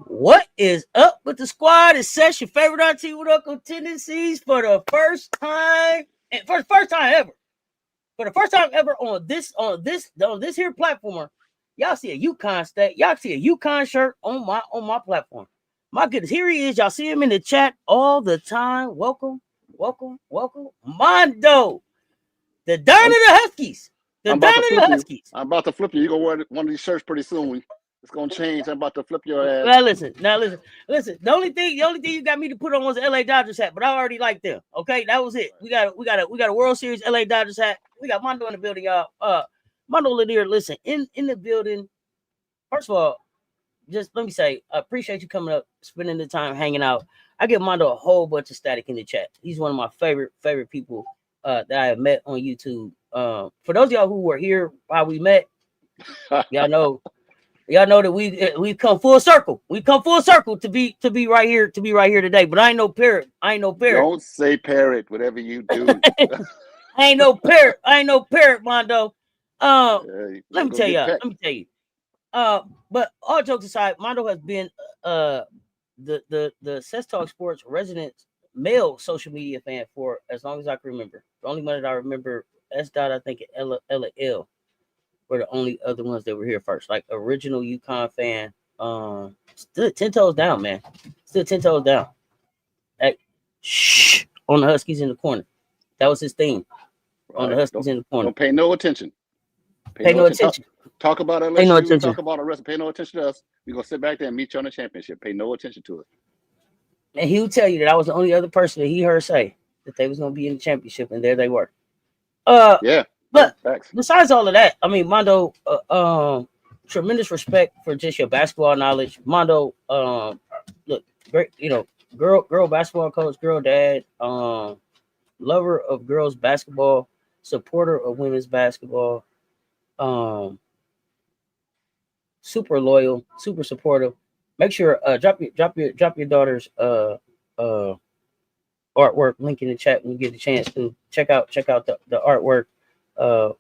What is up with the squad? It's Cess, your favorite auntie with Uncle Tendencies for the first time, and for the first time ever. For the first time ever on this here platform, y'all see a UConn stat. Y'all see a UConn shirt on my platform. My goodness, here he is. Y'all see him in the chat all the time. Welcome, Mondo, the Dawn of the Huskies. The Dawn of the Huskies. I'm about to flip you. You're gonna wear one of these shirts pretty soon. It's gonna change. I'm about to flip your ass. Now listen. The only thing you got me to put on was an LA Dodgers hat, but I already liked them. Okay, that was it. We got a World Series LA Dodgers hat. We got Mondo in the building, y'all. Mondo Lanier, listen, in the building. First of all, just let me say, I appreciate you coming up, spending the time hanging out. I give Mondo a whole bunch of static in the chat. He's one of my favorite people that I have met on YouTube. For those of y'all who were here while we met, y'all know that we come full circle. We come full circle to be right here today. But I ain't no parrot. Don't say parrot, whatever you do. I ain't no parrot, Mondo. Let me tell you. But all jokes aside, Mondo has been the Cess Talk Sports resident male social media fan for as long as I can remember. The only one that I remember, S. I think L were the only other ones that were here first. Like original UConn fan. Still 10 toes down, man. Still 10 toes down. Like, shh, on the Huskies in the corner. That was his theme. Right. On the Huskies in the corner. Don't pay no attention. Pay no attention. Talk about LSU. Pay no attention. Talk about the rest. Pay no attention to us. We're going to sit back there and meet you on the championship. Pay no attention to us. And he would tell you that I was the only other person that he heard say that they was going to be in the championship, and there they were. Yeah. But besides all of that, I mean, Mondo, tremendous respect for just your basketball knowledge. Mondo, look, great, girl basketball coach, girl dad, lover of girls basketball, supporter of women's basketball, super loyal, super supportive. Make sure drop your daughter's artwork link in the chat when you get the chance to check out the artwork.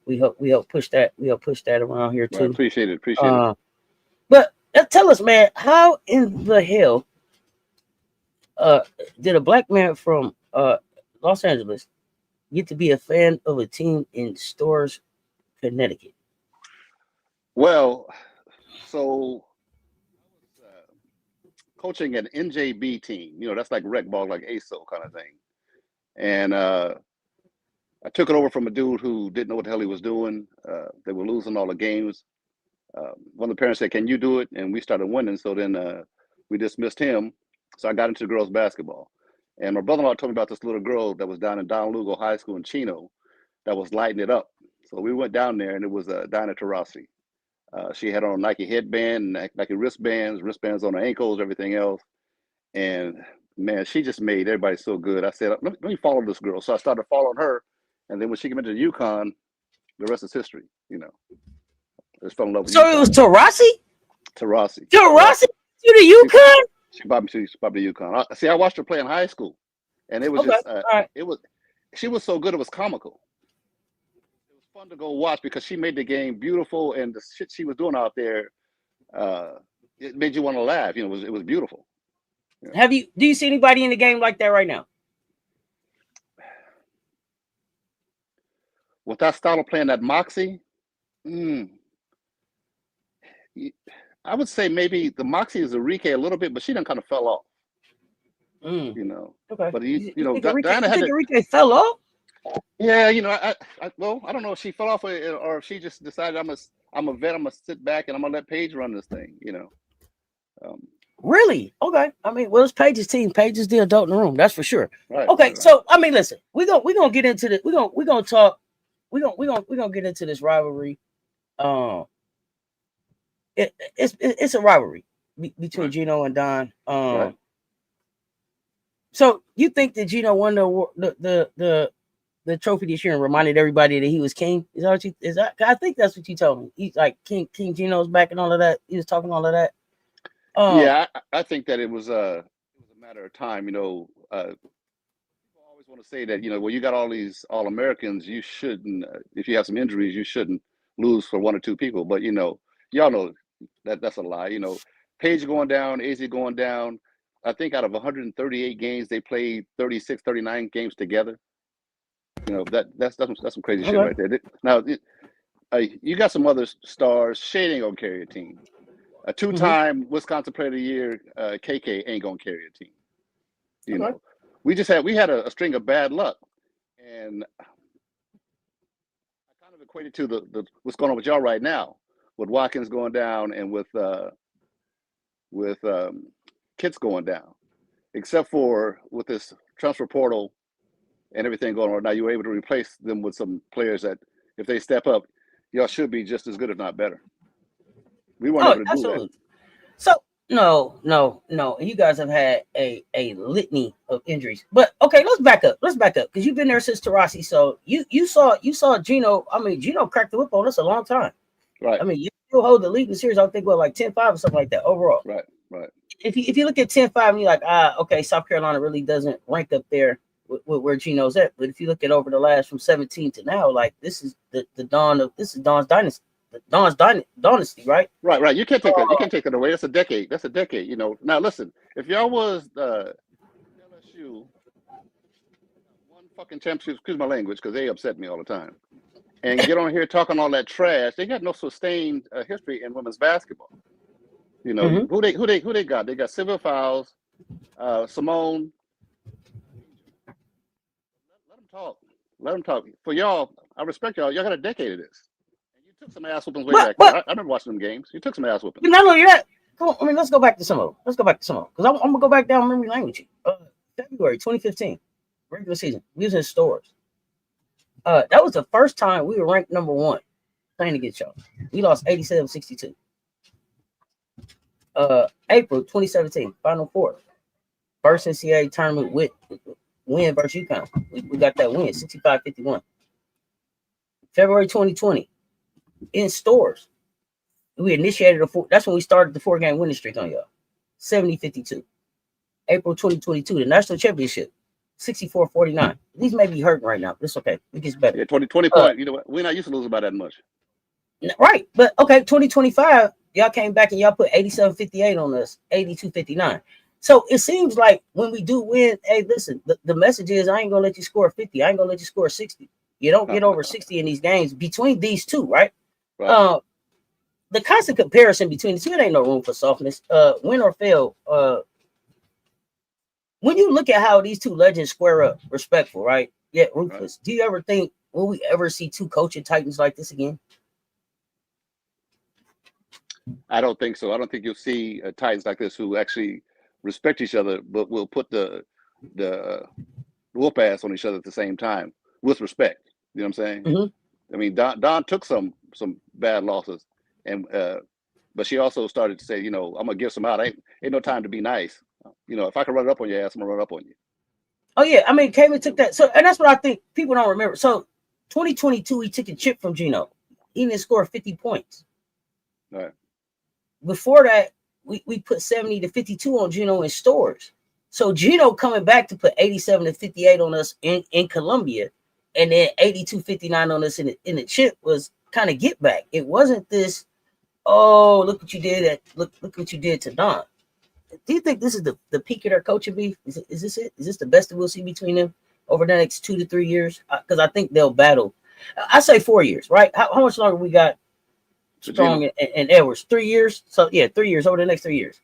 We help push that around here too. Right, appreciate it. But tell us, man, how in the hell did a black man from Los Angeles get to be a fan of a team in Storrs, Connecticut? Well, so coaching an NJB team, that's like rec ball, like ASO kind of thing, and I took it over from a dude who didn't know what the hell he was doing. They were losing all the games. One of the parents said, "Can you do it?" And we started winning. So then we dismissed him. So I got into girls basketball. And my brother-in-law told me about this little girl that was down in Don Lugo High School in Chino that was lighting it up. So we went down there, and it was Dinah Taurasi. She had on a Nike headband, Nike wristbands on her ankles, everything else. And, man, she just made everybody so good. I said, let me follow this girl. So I started following her. And then when she came into UConn, the rest is history, I just fell in love with So UConn. It was Taurasi? Taurasi To the UConn? She brought me to UConn. I watched her play in high school. And it was she was so good, it was comical. It was fun to go watch because she made the game beautiful, and the shit she was doing out there it made you want to laugh. You know, it was beautiful. Yeah. Do you see anybody in the game like that right now? With that style of playing, that moxie, I would say maybe the moxie is Enrique a little bit, but she done kind of fell off. You know. Okay. But you know, Diana had Enrique fell off. Yeah, you know, I don't know if she fell off or if she just decided I'm a vet. I'm gonna sit back and I'm gonna let Paige run this thing. You know. Really? Okay. I mean, well, it's Paige's team. Paige is the adult in the room. That's for sure. Right. Okay. Right. So I mean, listen, we're gonna get into the we're gonna talk. We're gonna get into this rivalry. It's a rivalry between Geno and Dawn. Right. So you think that Geno won the trophy this year and reminded everybody that he was king? Is that what you? Is that? I think that's what you told me. He's like King Geno's back and all of that. He was talking all of that. Yeah, I think that it was a matter of time. You know, people always want to say that, you know, well, you got all these All-Americans, you shouldn't. If you have some injuries, you shouldn't lose for one or two people. But you know, y'all know that that's a lie. You know, Paige going down, AZ going down. I think out of 138 games, they played 36, 39 games together. You know, that's some crazy shit right there. Now, you got some other stars. Shade ain't gonna carry a team. A two-time Wisconsin Player of the Year, KK ain't gonna carry a team. You know, we had a string of bad luck, and I kind of equated to the what's going on with y'all right now, with Watkins going down and with Kitts going down. Except for with this transfer portal and everything going on now, you were able to replace them with some players that, if they step up, y'all should be just as good, if not better. We weren't able to do that. So no. You guys have had a litany of injuries. But okay, let's back up because you've been there since Taurasi. So you saw Geno. I mean, Geno cracked the whip on us a long time. Right. I mean, you still hold the league in series. I think like 10-5 or something like that overall. Right. If you look at 10-5 and you're like, okay, South Carolina really doesn't rank up there with where Geno's at. But if you look at over the last from 17 to now, like this is the dawn of Dawn's dynasty. Dawn's dynasty, right? Right. You can't take that. You can't take that away. That's a decade. You know. Now listen, if y'all was LSU one fucking championship, excuse my language, because they upset me all the time, and get on here talking all that trash, they got no sustained history in women's basketball. You know, who they got? They got Sylvia Fowles, Simone. Let them talk. For y'all, I respect y'all. Y'all got a decade of this. Took some ass whoopings way back then. I remember watching them games. You took some ass whoopings. Not only that, come on, I mean, let's go back to some of them. Because I'm gonna go back down memory lane with you. February 2015, regular season. We was in stores. That was the first time we were ranked number 1 playing against y'all. We lost 87-62. April 2017, Final Four. First NCAA tournament win versus UConn. We got that win, 65-51. February 2020. In stores, we initiated that's when we started the 4-game winning streak on y'all. 70-52. April 2022, the national championship, 64-49. These may be hurting right now, but it's okay. It gets better. Yeah, 20 points. You know what? We're not used to losing by that much. Right, but okay, 2025, y'all came back and y'all put 87-58 on us, 82-59. So it seems like when we do win, hey, listen, the message is I ain't gonna let you score 50. I ain't gonna let you score 60. You don't get over 60 in these games between these two, right? Right. The constant comparison between the two, it ain't no room for softness. Win or fail. When you look at how these two legends square up, respectful, right? Yet ruthless. Right. Do you ever think, will we ever see two coaching titans like this again? I don't think so. I don't think you'll see titans like this who actually respect each other, but will put the whoop ass on each other at the same time with respect. You know what I'm saying? I mean, Dawn took some bad losses, and but she also started to say, you know, I'm gonna give some out. Ain't no time to be nice. You know, if I can run it up on your ass, I'm gonna run it up on you. Oh yeah, I mean, Kamen took that. So, and that's what I think people don't remember. So, 2022, he took a chip from Geno. He didn't score 50 points. Right. Before that, we put 70-52 on Geno in stores. So Geno coming back to put 87-58 on us in Columbia, and then 82-59 on us in the chip was kind of get back. It wasn't this, Oh, look what you did look what you did to Dawn. Do you think this is the peak of their coaching beef? Is this it? Is this the best that we'll see between them over the next 2 to 3 years? Because I think they'll battle. I say 4 years, right? How much longer we got Strong and Edwards? 3 years. So yeah, 3 years over the next 3 years.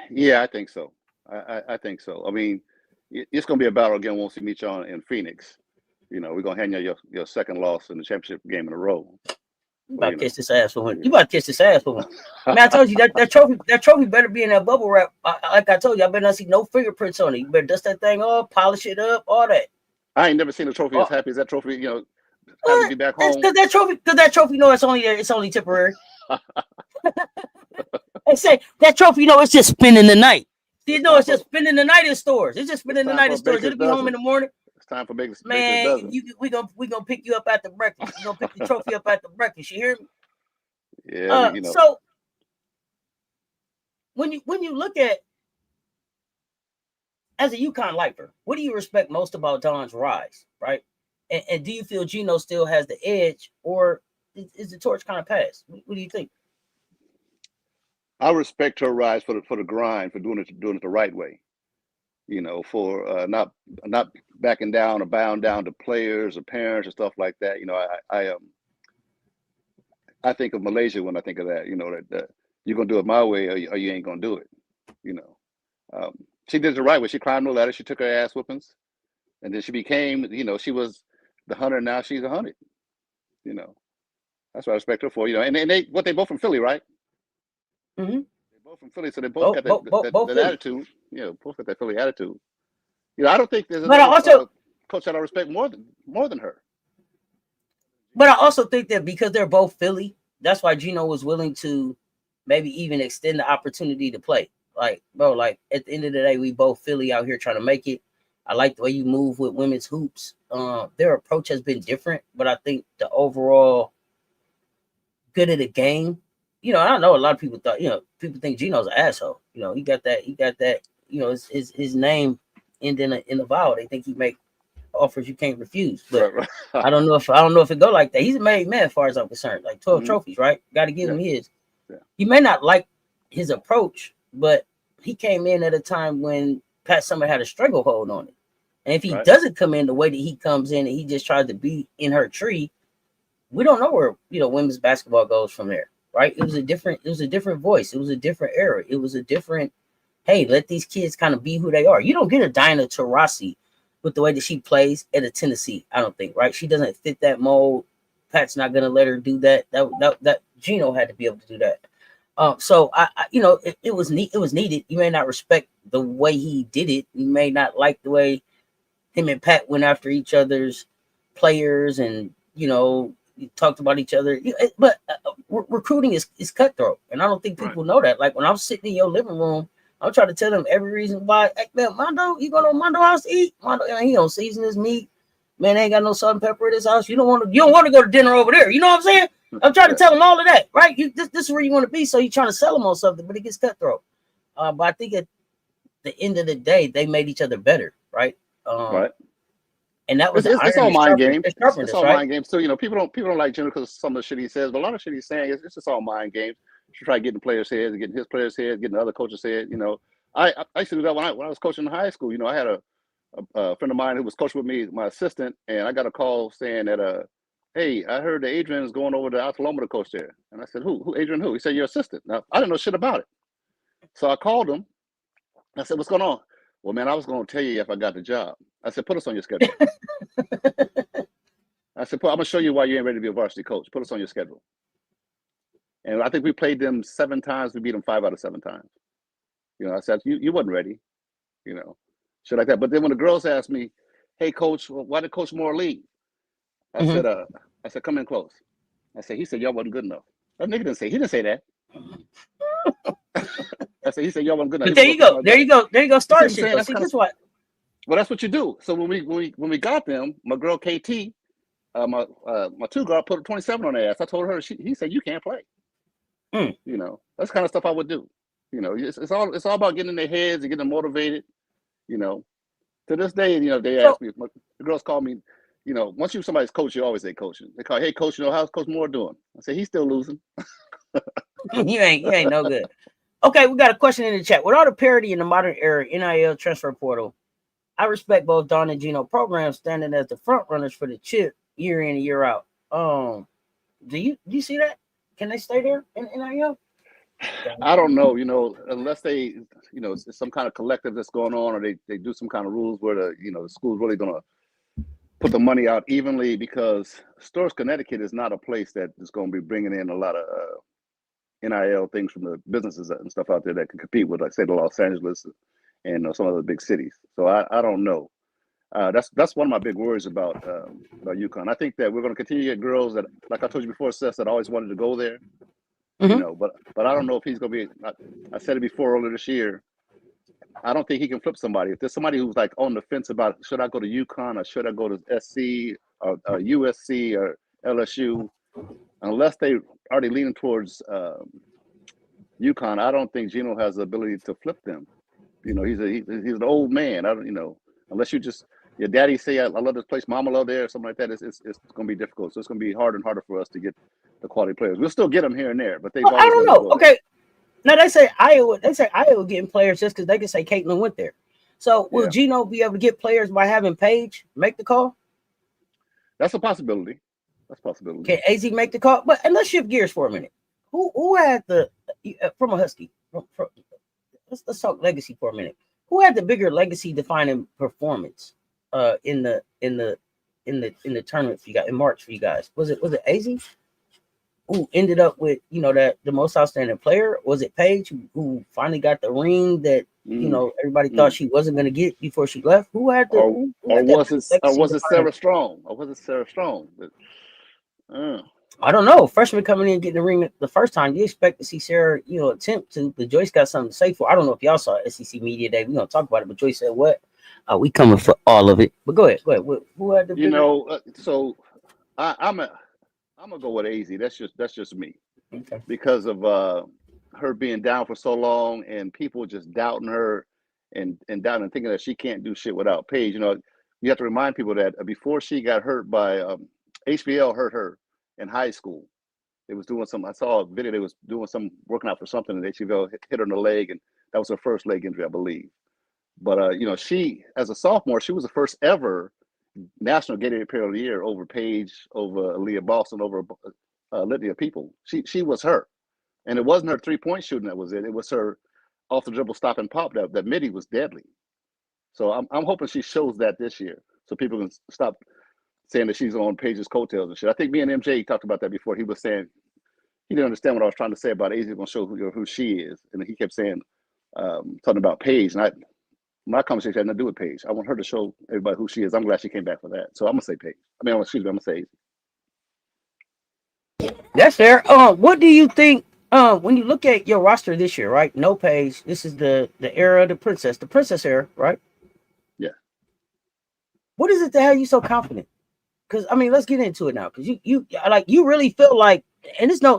Yeah, I think so. I think so. I mean, it's going to be a battle again once we meet y'all in Phoenix. You know, we're going to hand you your second loss in the championship game in a row. You about to kiss this ass for him. You about to kiss this ass for him. Man, I told you that trophy better be in that bubble wrap. Like I told you, I better not see no fingerprints on it. You better dust that thing off, polish it up, all that. I ain't never seen a trophy as happy as that trophy. You know, happy to be back home. Because that trophy, no, it's only temporary. They say that trophy, you know, it's just spending the night. You know, it's just spending the night in stores. It's just spending the night in stores. It'll be home in the morning. It's time for Baker's Man, we gonna pick you up after breakfast. We gonna pick the trophy up after breakfast. You hear me? Yeah. You know. So when you look at as a UConn lifer, what do you respect most about Dawn's rise, right? And do you feel Geno still has the edge, or is the torch kind of passed? What do you think? I respect her rise for the grind, for doing it the right way. You know, for not backing down or bowing down to players or parents or stuff like that. You know, I think of Malaysia when I think of that. You know, that you're gonna do it my way or you ain't gonna do it. You know, she did it the right way. She climbed the ladder. She took her ass whoopings, and then she became. You know, she was the 100. Now she's 100. You know, that's what I respect her for. You know, and they both from Philly, right? Mm-hmm. They're both from Philly, so they both got that attitude. You know, both got that Philly attitude. You know, I don't think there's another coach that I respect more than her. But I also think that because they're both Philly, that's why Geno was willing to maybe even extend the opportunity to play. Like, bro, like at the end of the day, we both Philly out here trying to make it. I like the way you move with women's hoops. Their approach has been different, but I think the overall good of the game. You know, I know a lot of people thought, you know, people think Geno's an asshole. You know, he got that, you know, his name in a vowel. They think he make offers you can't refuse. But right. I don't know if it go like that. He's a made man as far as I'm concerned. Like 12 trophies, right? Got to give him his. Yeah. He may not like his approach, but he came in at a time when Pat Summer had a stranglehold on it. And if he doesn't come in the way that he comes in and he just tries to be in her tree, we don't know where, you know, women's basketball goes from there. Right. It was a different voice. It was a different era. It was a different, hey, let these kids kind of be who they are. You don't get a Diana Taurasi with the way that she plays at a Tennessee, I don't think, right? She doesn't fit that mold. Pat's not gonna let her do that. That Geno had to be able to do that. So I you know, it was needed. You may not respect the way he did it. You may not like the way him and Pat went after each other's players and, you know, you talked about each other, but recruiting is cutthroat, and I don't think people know that. Like when I'm sitting in your living room, I'm trying to tell them every reason why. Hey, man, Mondo, you go to Mondo house to eat? Mondo, he don't season his meat. Man, ain't got no salt and pepper at his house. You don't want to go to dinner over there. You know what I'm saying? I'm trying to tell them all of that, right? This is where you want to be. So you're trying to sell them on something, but it gets cutthroat. But I think at the end of the day, they made each other better, right? Right. And that was it's all mind games. It's all mind games. So, you know, people don't like Geno because some of the shit he says, but a lot of shit he's saying it's just all mind games. To try to get in the players' heads and getting his players' heads, getting the other coaches' heads. You know, I used to do that when I was coaching in high school. You know, I had a friend of mine who was coaching with me, my assistant, and I got a call saying that hey, I heard that Adrian's going over to Altaloma to coach there. And I said, who Adrian who? He said, your assistant. Now I didn't know shit about it. So I called him. I said, what's going on? Well, man, I was going to tell you if I got the job. I said, put us on your schedule. I said, I'm going to show you why you ain't ready to be a varsity coach. Put us on your schedule. And I think we played them 7 times. We beat them 5 out of 7 times. You know, I said, you wasn't ready, you know, shit like that. But then when the girls asked me, hey, coach, why did Coach Moore leave? I said, come in close. I said, he said, y'all wasn't good enough. That nigga didn't say that. I said, he said, y'all wasn't good enough. But there you go. Start shit. See, guess what? Well, that's what you do. So when we got them, my girl KT, my 2 girl put a 27 on their ass. I told her, he said, you can't play. You know, that's the kind of stuff I would do. You know, it's all about getting in their heads and getting them motivated. You know, to this day, you know, they ask me, the girls call me, once you're somebody's coach, you always say coaching. They call, hey, coach, how's Coach Moore doing? I say, he's still losing. you ain't no good. Okay, we got a question in the chat. With all the parity in the modern era, NIL transfer portal, I respect both Dawn and Geno programs standing as the front runners for the chip year in and year out. Do you see that? Can they stay there in NIL? I don't know, unless they, it's some kind of collective that's going on, or they do some kind of rules where the school's really going to put the money out evenly, because Stores, Connecticut is not a place that is going to be bringing in a lot of NIL things from the businesses and stuff out there that can compete with, like, say, the Los Angeles and some of the big cities. So I don't know. That's one of my big worries about UConn. I think that we're going to continue to get girls that, like I told you before, Cess, that always wanted to go there. But I don't know if he's going to be. I said it before earlier this year. I don't think he can flip somebody. If there's somebody who's like on the fence about should I go to UConn or should I go to SC or USC or LSU, unless they already leaning towards UConn, I don't think Geno has the ability to flip them. He's an old man. Unless you just your daddy say I love this place, mama love there, or something like that. It's going to be difficult. So it's going to be harder and harder for us to get the quality players. We'll still get them here and there, but they've. I don't know. Okay, now they say Iowa getting players just because they can say Caitlin went there. So will Geno be able to get players by having Paige make the call? That's a possibility. Can AZ make the call? But let's shift gears for a minute. Who had the from a Husky? Let's talk legacy for a minute. Who had the bigger legacy defining performance in the tournament for you guys in March for you guys? Was it AZ who ended up with that the most outstanding player? Was it Paige who finally got the ring that everybody thought she wasn't going to get before she left? Who had the or was it Sarah Strong? I don't know. Freshman coming in getting the ring the first time, you expect to see Sarah, attempt to. But Joyce got something to say for. I don't know if y'all saw SEC Media Day. We're gonna talk about it. But Joyce said, "What? We coming for all of it." But go ahead. Who had the? So I'm gonna go with AZ. That's just me. Okay. Because of her being down for so long and people just doubting her and doubting and thinking that she can't do shit without Paige. You have to remind people that before she got hurt by HBL hurt her in high school. They was doing I saw a video, they was doing some working out for something, and HBL hit her in the leg, and that was her first leg injury, I believe. But she, as a sophomore, she was the first ever National Gatorade Player of the Year over Paige, over Aaliyah Boston, over litany of people. She was her. And it wasn't her 3-point shooting that was it. It was her off the dribble stop and pop that midi was deadly. So I'm hoping she shows that this year, so people can stop saying that she's on Paige's coattails and shit. I think me and MJ talked about that before. He was saying he didn't understand what I was trying to say about AZ going to show who she is, and he kept saying talking about Paige. And my conversation had nothing to do with Paige. I want her to show everybody who she is. I'm glad she came back for that. So I'm gonna say Paige. I'm gonna say AZ. That's fair. What do you think? When you look at your roster this year, right? No Paige. This is the era of the princess era, right? Yeah. What is it that have you so confident? Because let's get into it now. Because you really feel like, and there's no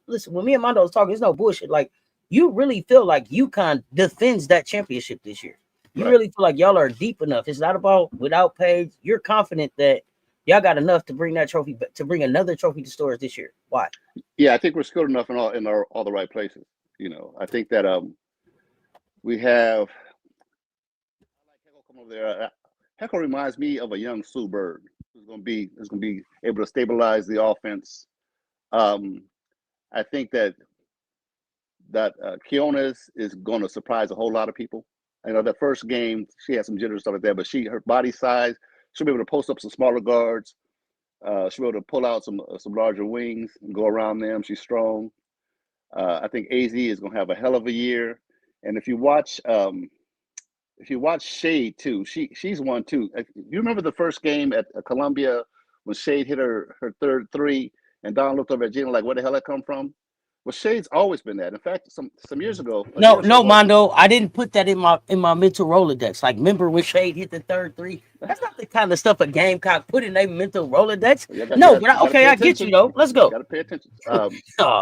listen. When me and Mondo was talking, there's no bullshit. Like, you really feel like UConn defends that championship this year. You really feel like y'all are deep enough. It's not about without Paige. You're confident that y'all got enough to bring that trophy, to bring another trophy to Stores this year. Why? Yeah, I think we're skilled enough in all the right places. I think that we have. I like Heckle come over there. Heckle reminds me of a young Sue Bird who's going to be able to stabilize the offense. I think that Keonis is going to surprise a whole lot of people. That first game, she had some jitters and stuff like that, but her body size, she'll be able to post up some smaller guards. She'll be able to pull out some larger wings and go around them. She's strong. I think AZ is going to have a hell of a year. And if you watch Shade too, she's one too. You remember the first game at Columbia when Shade hit her third three, and Dawn looked over at Geno like, where the hell that come from? Well, Shade's always been that. In fact, some years ago. No, Mondo, I didn't put that in my mental Rolodex. Like, remember when Shade hit the third three? That's not the kind of stuff a Gamecock put in their mental Rolodex. I get you though. Let's go. You gotta pay attention.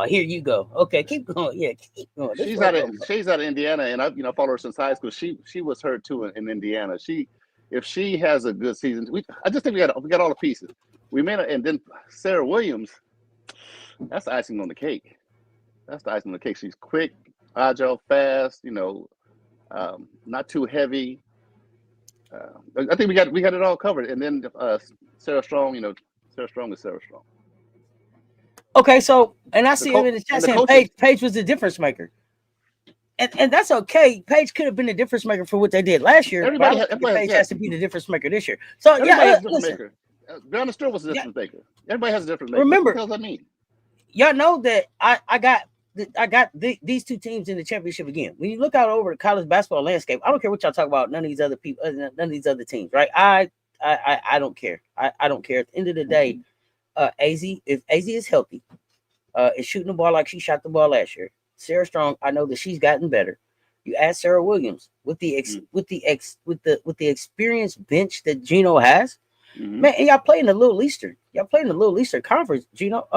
Here you go. Okay, keep going. Yeah, keep going. She's out of Indiana, and I follow her since high school. She was hurt too in Indiana. She if she has a good season, I just think we got all the pieces. We may not, and then Sarah Williams, that's the icing on the cake. That's the icing on the cake. She's quick, agile, fast. Not too heavy. I think we got it all covered. And then Sarah Strong, Sarah Strong is Sarah Strong. Okay, so and I see him in the chat saying Paige was the difference maker. And that's okay. Paige could have been the difference maker for what they did last year. Paige has to be the difference maker this year. So everybody has a difference maker. Brianna Stewart was a difference maker. Everybody has a difference maker. Remember, what the hell does that mean? Y'all know that I got these two teams in the championship again. When you look out over the college basketball landscape, I don't care what y'all talk about. None of these other people, none of these other teams, right? I don't care. I don't care. At the end of the day, if AZ is healthy, is shooting the ball like she shot the ball last year. Sarah Strong, I know that she's gotten better. You add Sarah Williams with the experienced bench that Geno has, man. And y'all playing the Little Eastern. Y'all playing the Little Eastern Conference. Geno,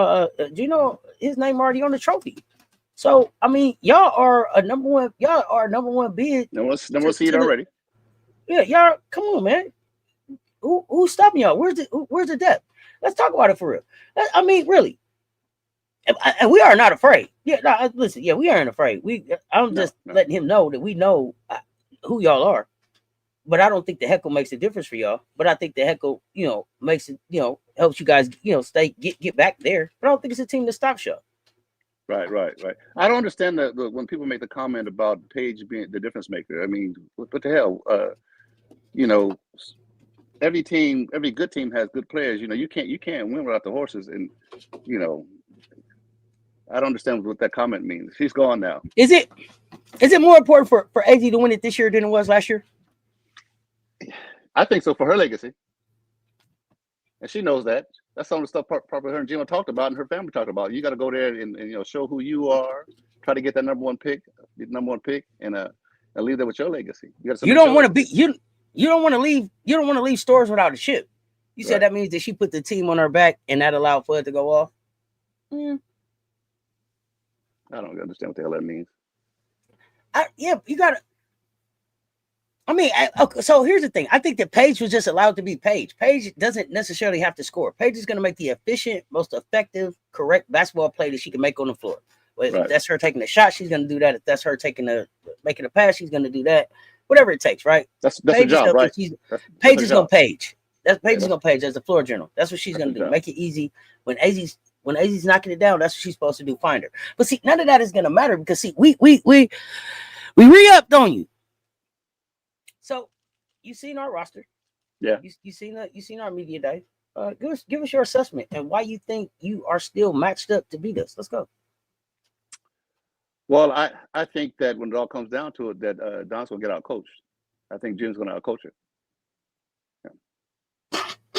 his name already on the trophy. So I mean, y'all are a number one. Y'all are a number one bid. Number one seed already. Yeah, y'all. Come on, man. Who's stopping y'all? Where's the depth? Let's talk about it for real. I mean, really. And we are not afraid. Yeah, no, listen. Yeah, we aren't afraid. I'm just letting him know that we know who y'all are. But I don't think the heckle makes a difference for y'all. But I think the heckle, makes it, helps you guys, stay get back there. But I don't think it's a team to stop y'all. Right. I don't understand that when people make the comment about Paige being the difference maker. I mean, what the hell? Every good team has good players. You can't win without the horses, and I don't understand what that comment means. She's gone now. Is it more important for AZ to win it this year than it was last year? I think so, for her legacy. And she knows that. That's some of the stuff probably her and Geno talked about and her family talked about. You got to go there and show who you are, try to get that number one pick, and leave that with your legacy. You don't want to be you don't want to leave stores without a chip. You said that means that she put the team on her back and that allowed for it to go off. I don't understand what the hell that means. You gotta. I mean, so here's the thing. I think that Paige was just allowed to be Paige. Paige doesn't necessarily have to score. Paige is going to make the efficient, most effective, correct basketball play that she can make on the floor. If that's her taking a shot, she's going to do that. If that's her making a pass, she's going to do that. Whatever it takes, right? That's her job, right? Paige is going to Paige. Paige is going to Paige as the floor general. That's what she's going to do. Make it easy. When AZ's knocking it down, that's what she's supposed to do. Find her. But see, none of that is going to matter because see, we re-upped on you. So you seen our roster. Yeah. You seen our media day. Give us your assessment and why you think you are still matched up to beat us. Let's go. Well, I think that when it all comes down to it, that Dawn's gonna get out coached. I think Jim's gonna out coach her. Yeah.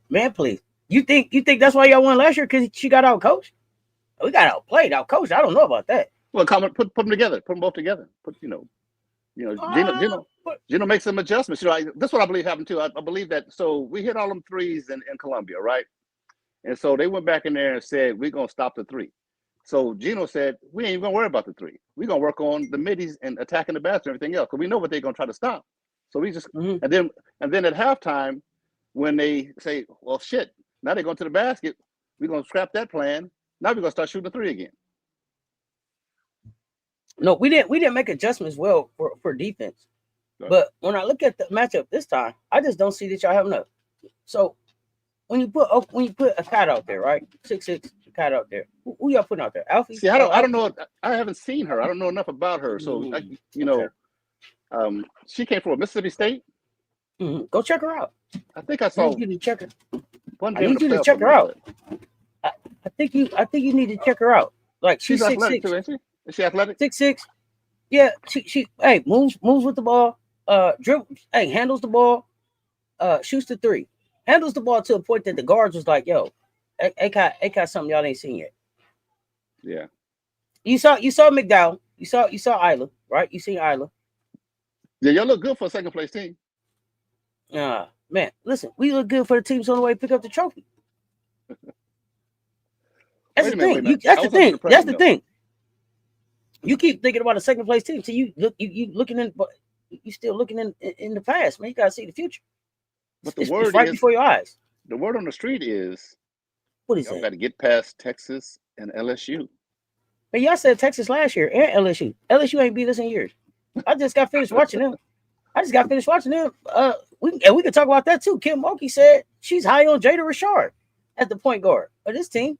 Man, please. You think that's why y'all won last year because she got out coached? We got outplayed, out coached. I don't know about that. Well, put them together. Put them both together. Geno makes some adjustments. That's what I believe happened too. I believe that. So we hit all them threes in Columbia, right? And so they went back in there and said, we're going to stop the three. So Geno said, we ain't even going to worry about the three. We're going to work on the middies and attacking the basket and everything else because we know what they're going to try to stop. So we just and then at halftime, when they say, well, shit, now they're going to the basket, we're going to scrap that plan. Now we're going to start shooting the three again. No, we didn't make adjustments well for defense. Right. But when I look at the matchup this time, I just don't see that y'all have enough. So when you put a cat out there, right? 6'6" cat out there. Who y'all putting out there? Alfie? See, I don't know. I haven't seen her. I don't know enough about her. So she came from Mississippi State. Go check her out. I think I saw. I need you to check her. I need you to check her out. I think you need to check her out. Like she's athletic too, isn't she? Is she athletic? 6'6". Yeah, she moves with the ball, handles the ball, shoots the three. Handles the ball to a point that the guards was like, yo, they got something y'all ain't seen yet. Yeah. You saw McDowell. You saw Isla, right? You seen Isla. Yeah, y'all look good for a second place team. Man, listen, we look good for the teams on the way to pick up the trophy. That's the thing. That's the thing. You keep thinking about a second place team. So you looking in. You still looking in the past, man. You gotta see the future. But the It's word right is, before your eyes. the word on the street is What is y'all that? got to get past Texas and LSU. But y'all said Texas last year and LSU. LSU ain't beat us in years. I just got finished watching them. We can talk about that too. Kim Mulkey said she's high on Jada Rashard as the point guard of this team.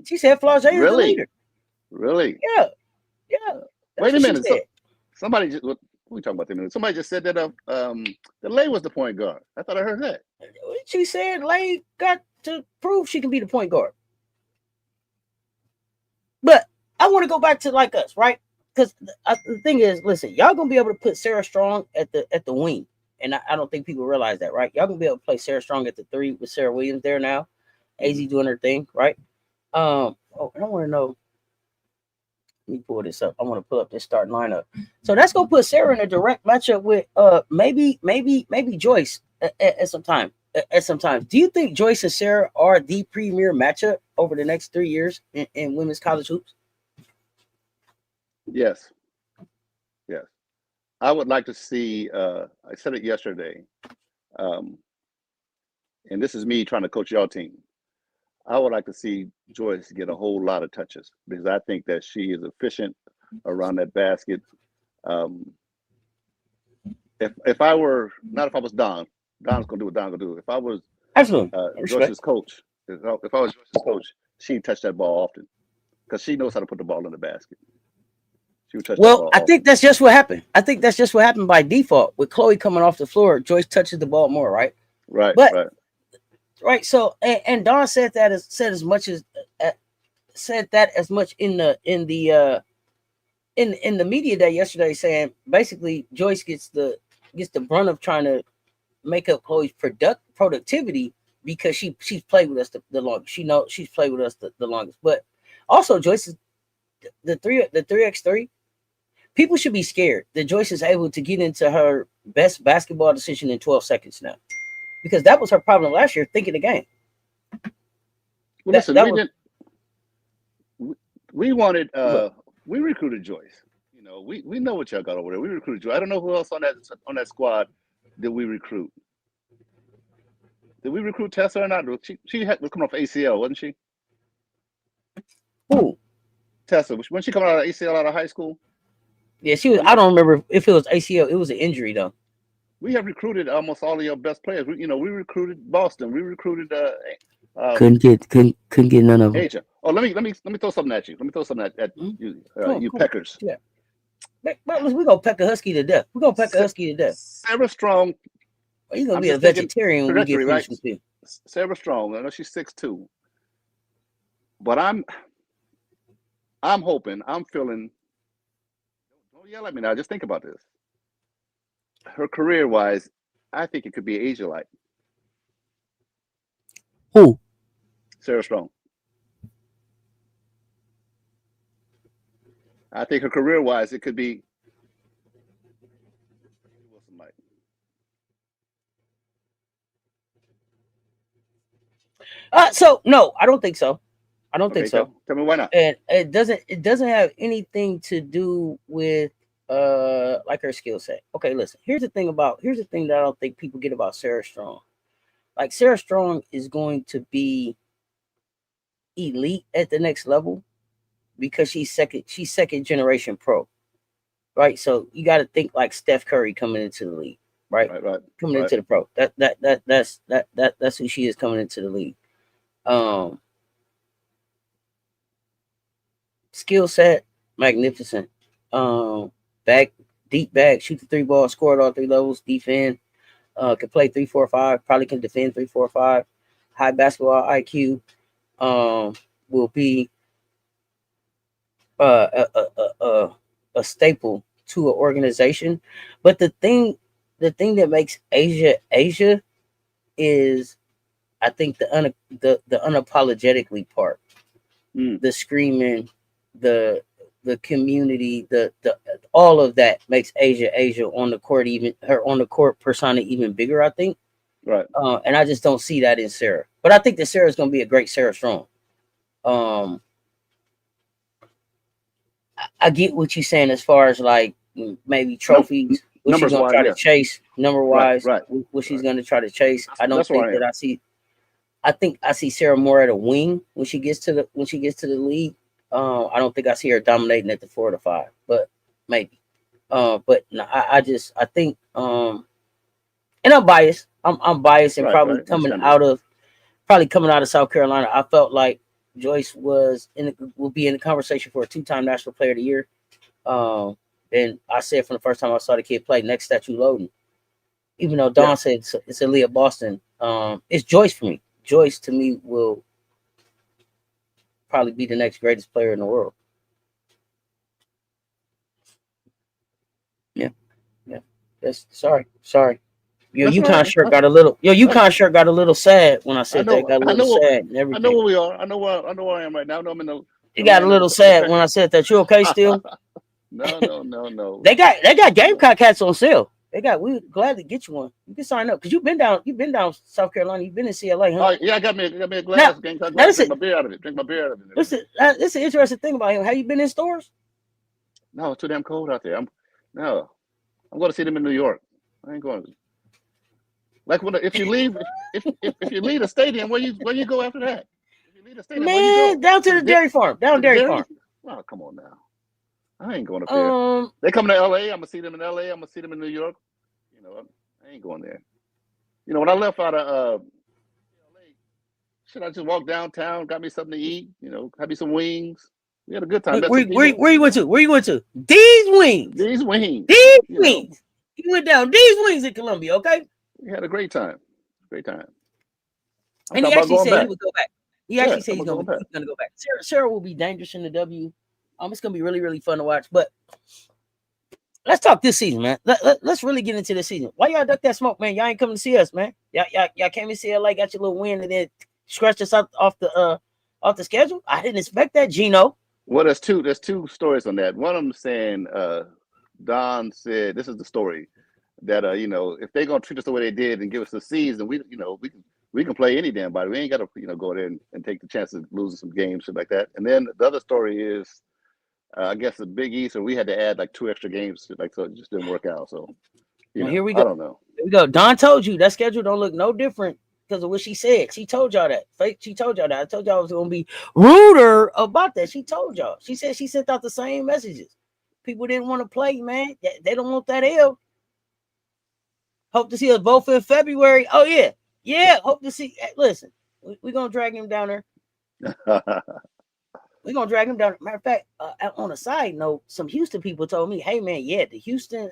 She said Flau'jae is the leader. Really? Yeah. Wait a minute. Said. Somebody just what we talking about? Somebody just said that the Lay was the point guard. I thought I heard that. She said Lay got to prove she can be the point guard. But I want to go back to like us, right? Because the thing is, listen, y'all gonna be able to put Sarah Strong at the wing, and I don't think people realize that, right? Y'all gonna be able to play Sarah Strong at the 3 with Sarah Williams there now, AZ doing her thing, right? And I want to know. Let me pull this up. I want to pull up this starting lineup. So that's gonna put Sarah in a direct matchup with maybe Joyce at some time. At some time, do you think Joyce and Sarah are the premier matchup over the next 3 years in women's college hoops? Yes. I would like to see. I said it yesterday, and this is me trying to coach y'all team. I would like to see Joyce get a whole lot of touches because I think that she is efficient around that basket. If I were not, if I was Don's gonna do what Don's gonna do. If I was Absolutely Joyce's coach, if I was Joyce's coach, she'd touch that ball often because she knows how to put the ball in the basket. She would touch that ball I often. think that's just what happened. I think that's just what happened by default with Chloe coming off the floor. Joyce touches the ball more, right? Right. So and Dawn said that as much in the media day yesterday, saying basically Joyce gets the brunt of trying to make up Chloe's productivity because she's played with us the longest. She knows she's played with us the longest. But also Joyce is the 3x3. People should be scared that Joyce is able to get into her best basketball decision in 12 seconds now, because that was her problem last year, thinking the game. Well, listen, we wanted we recruited Joyce. You know, we know what y'all got over there. We recruited Joyce. I don't know who else on that squad did we recruit. Did we recruit Tessa or not? She was coming off ACL, wasn't she? Who? Tessa. When she coming out of ACL out of high school? Yeah, she was. I don't remember if it was ACL. It was an injury though. We have recruited almost all of your best players. We recruited Boston. We recruited. Couldn't get none of them. Asia. Oh, let me throw something at you. Let me throw something at you, you peckers. Yeah. We're gonna peck a husky to death. We're gonna peck a husky to death. Sarah Strong. Well, you're gonna be a vegetarian when we get finished with you. Sarah Strong. I know she's 6'2", but I'm hoping. I'm feeling. Don't yell at me now. Just think about this. Her career-wise, I think it could be Asia-like. Who? Sarah Strong. I think her career-wise, it could be Wilson-like. So no, I don't think so. I don't think so. Tell me why not. And it doesn't have anything to do with like her skill set. Okay, listen. Here's the thing that I don't think people get about Sarah Strong. Like, Sarah Strong is going to be elite at the next level because she's second generation pro. Right? So you got to think like Steph Curry coming into the league, right? Coming into the pro. That's who she is coming into the league. Skill set, magnificent. Deep bag, shoot the 3 ball, score at all 3 levels, defend, can play 3, 4, 5, probably can defend 3, 4, 5, high basketball IQ, will be a staple to an organization. But the thing that makes Asia is, I think, the unapologetically part, the screaming, the community, the all of that makes Asia on the court, even her on the court persona even bigger, I think. Right. And I just don't see that in Sarah. But I think that Sarah's going to be a great Sarah Strong. I get what you're saying as far as like maybe trophies. what she's gonna try to chase number wise. Right. What she's gonna try to chase. I don't That's think that I see. I think I see Sarah more at a wing when she gets to the league. I don't think I see her dominating at the 4 to 5, but maybe. But no, I think and I'm biased. I'm biased and probably coming out of South Carolina. I felt like Joyce will be in the conversation for a 2-time National Player of the Year. And I said from the first time I saw the kid play, next statue loading. Even though Dawn said it's Aaliyah Boston, it's Joyce for me. Joyce to me will probably be the next greatest player in the world. Yeah. That's sorry. Your UConn shirt got a little. UConn shirt got a little sad when I said that. Got a little sad and everything. I know where we are. I know where I am right now. I know I'm in the. It got a little sad when I said that. You okay still? No. They got Gamecock hats on sale. We gladly get you one. You can sign up because you've been down South Carolina. You've been in CLA, huh? Oh yeah, I got me a glass. Gamecock glass. Drink my beer out of it. Listen, this is an interesting thing about him. Have you been in stores? No, it's too damn cold out there. I'm going to see them in New York. I ain't going. Like if you leave the stadium, where you go after that? If you leave the stadium, where you go? Down to the dairy farm. Farm. Oh, come on now. I ain't going up there. They come to LA. I'm gonna see them in LA. I'm gonna see them in New York. I ain't going there. When I left out of LA, should I just walk downtown, got me something to eat? Had me some wings. We had a good time. Where you went to? These wings. You went down these wings in Columbia, okay? We had a great time. And he actually said he would go back. He actually said he's gonna go back. Sarah will be dangerous in the W. It's gonna be really, really fun to watch. But let's talk this season, man. Let's really get into this season. Why y'all duck that smoke, man? Y'all ain't coming to see us, man. Y'all came to CLA, got your little win, and then scratched us off the schedule. I didn't expect that, Geno. Well, there's two stories on that. One of them saying, Don said, this is the story, that if they're gonna treat us the way they did and give us the season, we can play any damn body. We ain't got to go there and take the chance of losing some games, shit like that. And then the other story is, I guess the Big East, or we had to add like 2 extra games, so it just didn't work out. So here we go. I don't know. Here we go. Don told you that schedule don't look no different because of what she said. She told y'all that. She told y'all that. I told y'all I was gonna be ruder about that. She told y'all. She said she sent out the same messages. People didn't want to play, man. They don't want that L. Hope to see us both in February. Oh yeah. Hope to see. Listen, we're gonna drag him down there. We're gonna drag him down. Matter of fact, on a side note, some Houston people told me, "Hey man, the Houston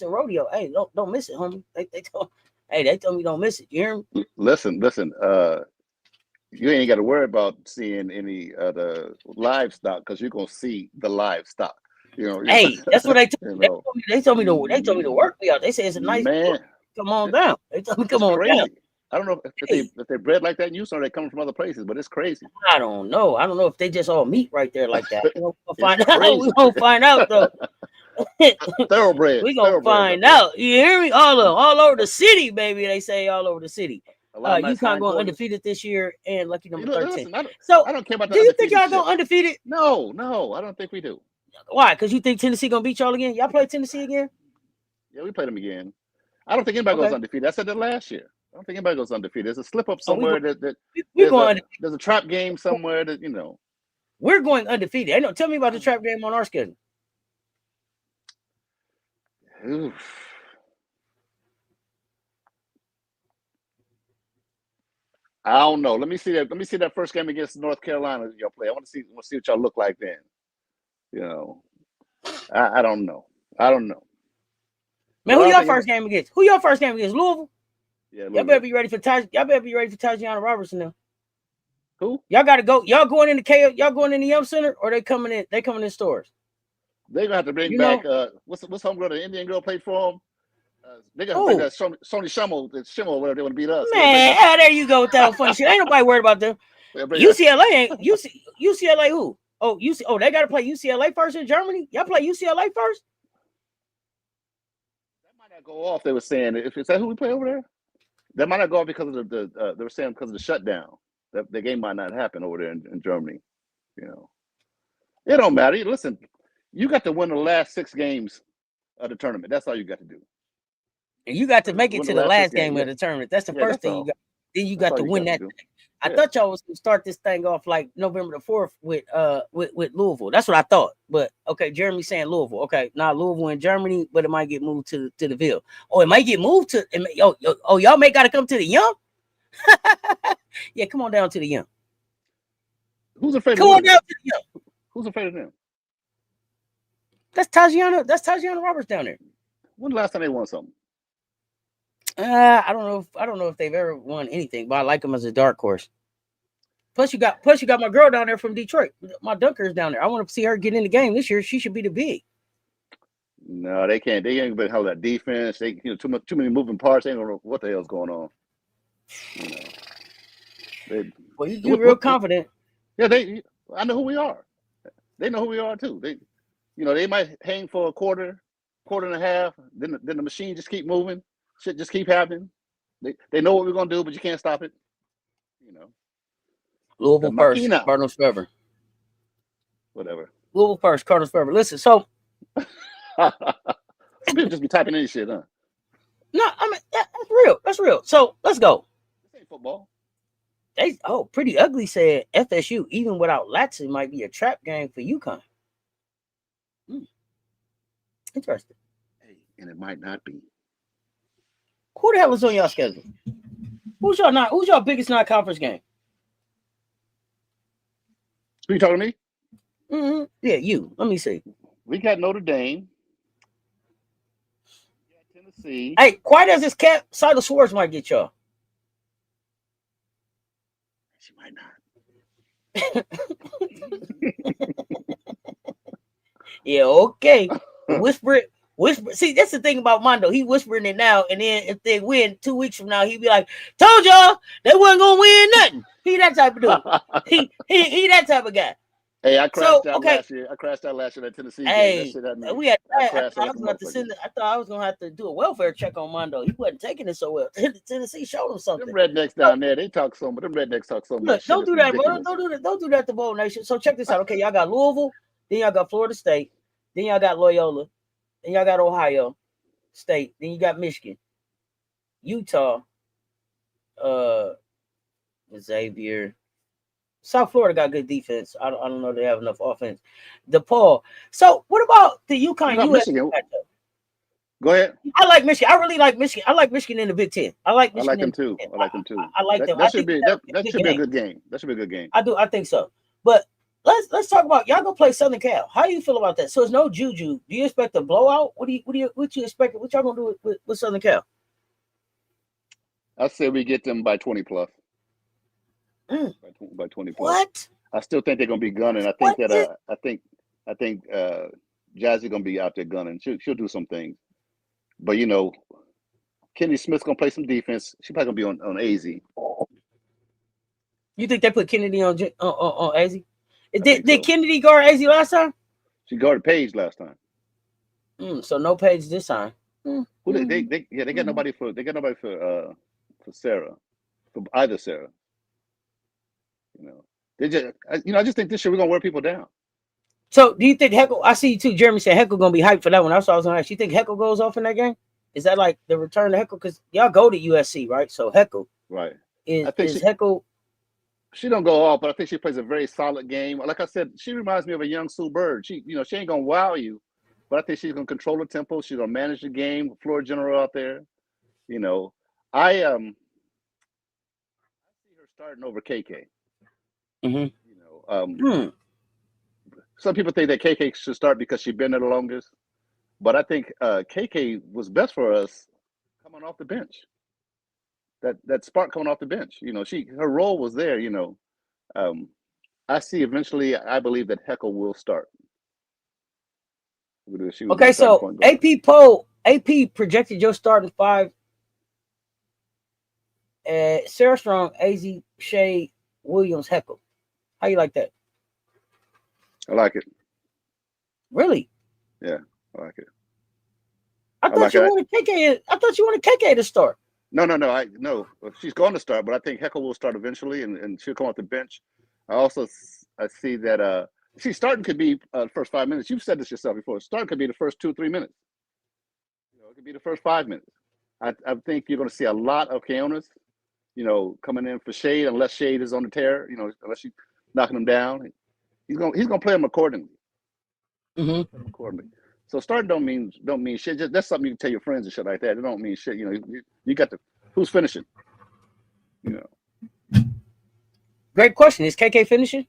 rodeo. Hey, don't miss it, homie." They told me don't miss it. You hear me? Listen. You ain't got to worry about seeing any of the livestock because you're gonna see the livestock. Hey, that's what they told me. They told me to work me out. They say it's a nice man. Come on down. They told me come on down. I don't know if they're bred like that in Houston or they come from other places, but it's crazy. I don't know. I don't know if they just all meet right there like that. We'll find out. We're gonna find out though. Thoroughbred. We're gonna find out. You hear me? All over the city, baby. They say all over the city. UConn going undefeated this year and lucky number 13. Listen, so I don't care about that. Do you think y'all going undefeated? No, I don't think we do. Why? Because you think Tennessee gonna beat y'all again? Y'all play Tennessee again? Yeah, we played them again. I don't think anybody goes undefeated. I said that last year. I don't think anybody goes undefeated. There's a slip up somewhere there's a trap game somewhere that We're going undefeated. Tell me about the trap game on our schedule. Oof. I don't know. Let me see that first game against North Carolina y'all play. I want to see what y'all look like then. I don't know. Man, who your first game against? Louisville? Yeah, Y'all better be ready for Tajiana Robertson now. Who? Y'all gotta go. Y'all going in the y'all going in the Yum Center or they coming in stores? They're gonna have to bring back what's homegirl, the Indian girl played for them. They gotta bring that Sony Schimmel, whatever they want to beat us. Man, there you go with that funny shit. Ain't nobody worried about them. UCLA ain't UCLA who? They gotta play UCLA first in Germany. Y'all play UCLA first? That might not go off. They were saying is that who we play over there? That might not go off because of the they were saying because of the shutdown. That the game might not happen over there in Germany. It don't matter. Listen, you got to win the last 6 games of the tournament. That's all you got to do. And you got to make it Win to the the last last 6 games, game yeah. of the tournament. That's the Yeah, first that's thing all. you got. Then you That's got all to you win got that to do. thing. I Yeah. thought y'all was gonna start this thing off like November the 4th with Louisville. That's what I thought. But okay, Jeremy's saying Louisville. Okay, not Louisville in Germany, but it might get moved to the Ville. Oh, it might get moved to y'all may gotta come to the Young. Yeah, come on down to the Young. Who's afraid Come of on down to the Young. Who's afraid of them? That's Tajiana Roberts down there. When the last time they won something? I don't know if they've ever won anything, but I like them as a dark horse. Plus you got my girl down there from Detroit. My dunker's down there. I want to see her get in the game this year. She should be the big. No, they can't. They ain't gonna hold that defense. They too many moving parts. They ain't gonna know what the hell's going on. Well, you're real confident. Yeah, I know who we are. They know who we are too. They might hang for a quarter and a half. Then the machine just keep moving. Shit just keep happening. They know what we're gonna do, but you can't stop it. Louisville first, Cardinals forever. Whatever. Louisville first, Cardinals forever. Listen, so some people just be typing in shit, huh? No, I mean that's real. That's real. So let's go. This ain't football. Pretty ugly said FSU even without Latson might be a trap game for UConn. Interesting. Hey, and it might not be. Who the hell is on y'all schedule? Who's your biggest non-conference game? You talking to me? Mm-hmm. Yeah, you. Let me see. We got Notre Dame. We got Tennessee. Hey, quiet as this cat, Silas Swords might get y'all. She might not. Yeah, okay. Whisper. See, that's the thing about Mondo. He whispering it now, and then if they win 2 weeks from now, he be like, "Told y'all they wasn't gonna win nothing." He that type of dude. he that type of guy. Hey, I crashed out last year. I crashed out last year at Tennessee. Hey, we had. I thought I was gonna have to do a welfare check on Mondo. He wasn't taking it so well. Tennessee showed him something. Them rednecks down there, they talk so much. Them rednecks talk so much. Don't do that, bro. Don't do that to Bowl Nation. So check this out. Okay, y'all got Louisville, then y'all got Florida State, then y'all got Loyola, then y'all got Ohio State, then you got Michigan, Utah, Xavier. South Florida got good defense. I don't know if they have enough offense. DePaul. So what about the UConn US? Michigan. Go ahead. I like Michigan. I really like Michigan. I like Michigan in the Big Ten. I like Michigan. I like them too. I like them too. I like them. That should be a good game. That should be a good game. I think so. But let's talk about y'all gonna play Southern Cal. How do you feel about that? So it's no juju. Do you expect a blowout? What you expect? What y'all gonna do with Southern Cal? I say we get them by 20 plus. By 20 plus. What? I still think they're gonna be gunning. I think Jazzy's gonna be out there gunning. She'll do some things. But Kenny Smith's gonna play some defense. She's probably gonna be on AZ. You think they put Kennedy on AZ? Did Kennedy guard AZ last time? She guarded Paige last time. So no Paige this time. Who they got nobody for Sarah, for either Sarah. I just think this year we're gonna wear people down. So do you think Heckle? I see you too. Jeremy said Heckle gonna be hyped for that one. That's what I was gonna ask. You think Heckle goes off in that game? Is that like the return to Heckle? Because y'all go to USC, right? So Heckle, right? Is Heckle? She don't go off, but I think she plays a very solid game. Like I said, she reminds me of a young Sue Bird. She ain't gonna wow you, but I think she's gonna control the tempo. She's gonna manage the game. Floor general out there. I see her starting over KK. Some people think that KK should start because she's been there the longest, but I think KK was best for us coming off the bench. That spark coming off the bench, her role was there. I see eventually. I believe that Heckle will start. Okay, so AP projected your starting five: Sarah Strong, AZ, Shea, Williams, Heckle. How you like that? I like it. Really? Yeah, I like it. I thought you wanted KK to start. No. She's going to start, but I think Heckle will start eventually, and she'll come off the bench. I see that starting could be the first 5 minutes. You've said this yourself before. Starting could be the first 2-3 minutes. It could be the first 5 minutes. I think you're going to see a lot of Keonis, coming in for Shade, unless Shade is on the tear, unless you knocking him down. He's gonna play him accordingly. Mm-hmm. Accordingly. So starting don't mean shit. Just, that's something you can tell your friends and shit like that. It don't mean shit. You got who's finishing. Great question. Is KK finishing?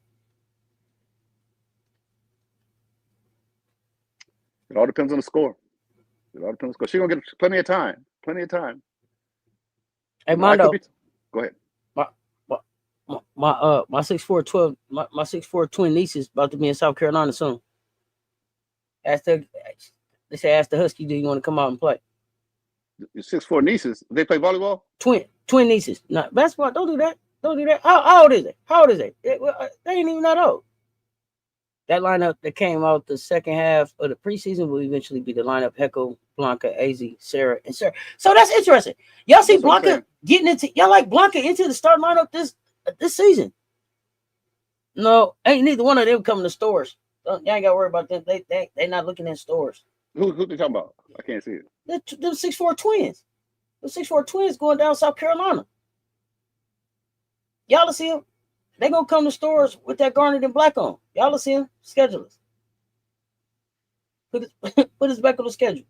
It all depends on the score. She's gonna get plenty of time. Hey, Mondo. Go ahead. My 6'4" my 6'4" twin niece is about to be in South Carolina soon. Ask the Husky, do you want to come out and play? Your 6'4" nieces, they play volleyball? Twin nieces. Not basketball. Don't do that. How old is they? They ain't even that old. That lineup that came out the second half of the preseason will eventually be the lineup: Heckle, Blanca, AZ, Sarah, and Sarah. So that's interesting. Y'all see Blanca getting into Blanca into the start lineup this season? No, ain't neither one of them coming to stores. Y'all ain't got to worry about them. They not looking in stores. Who they talking about? I can't see it. Them 6'4" twins. The 6'4" twins going down South Carolina. Y'all will see them. They gonna come to stores with that garnet and black on. Y'all will see them. Schedule us. Put us back on the schedule.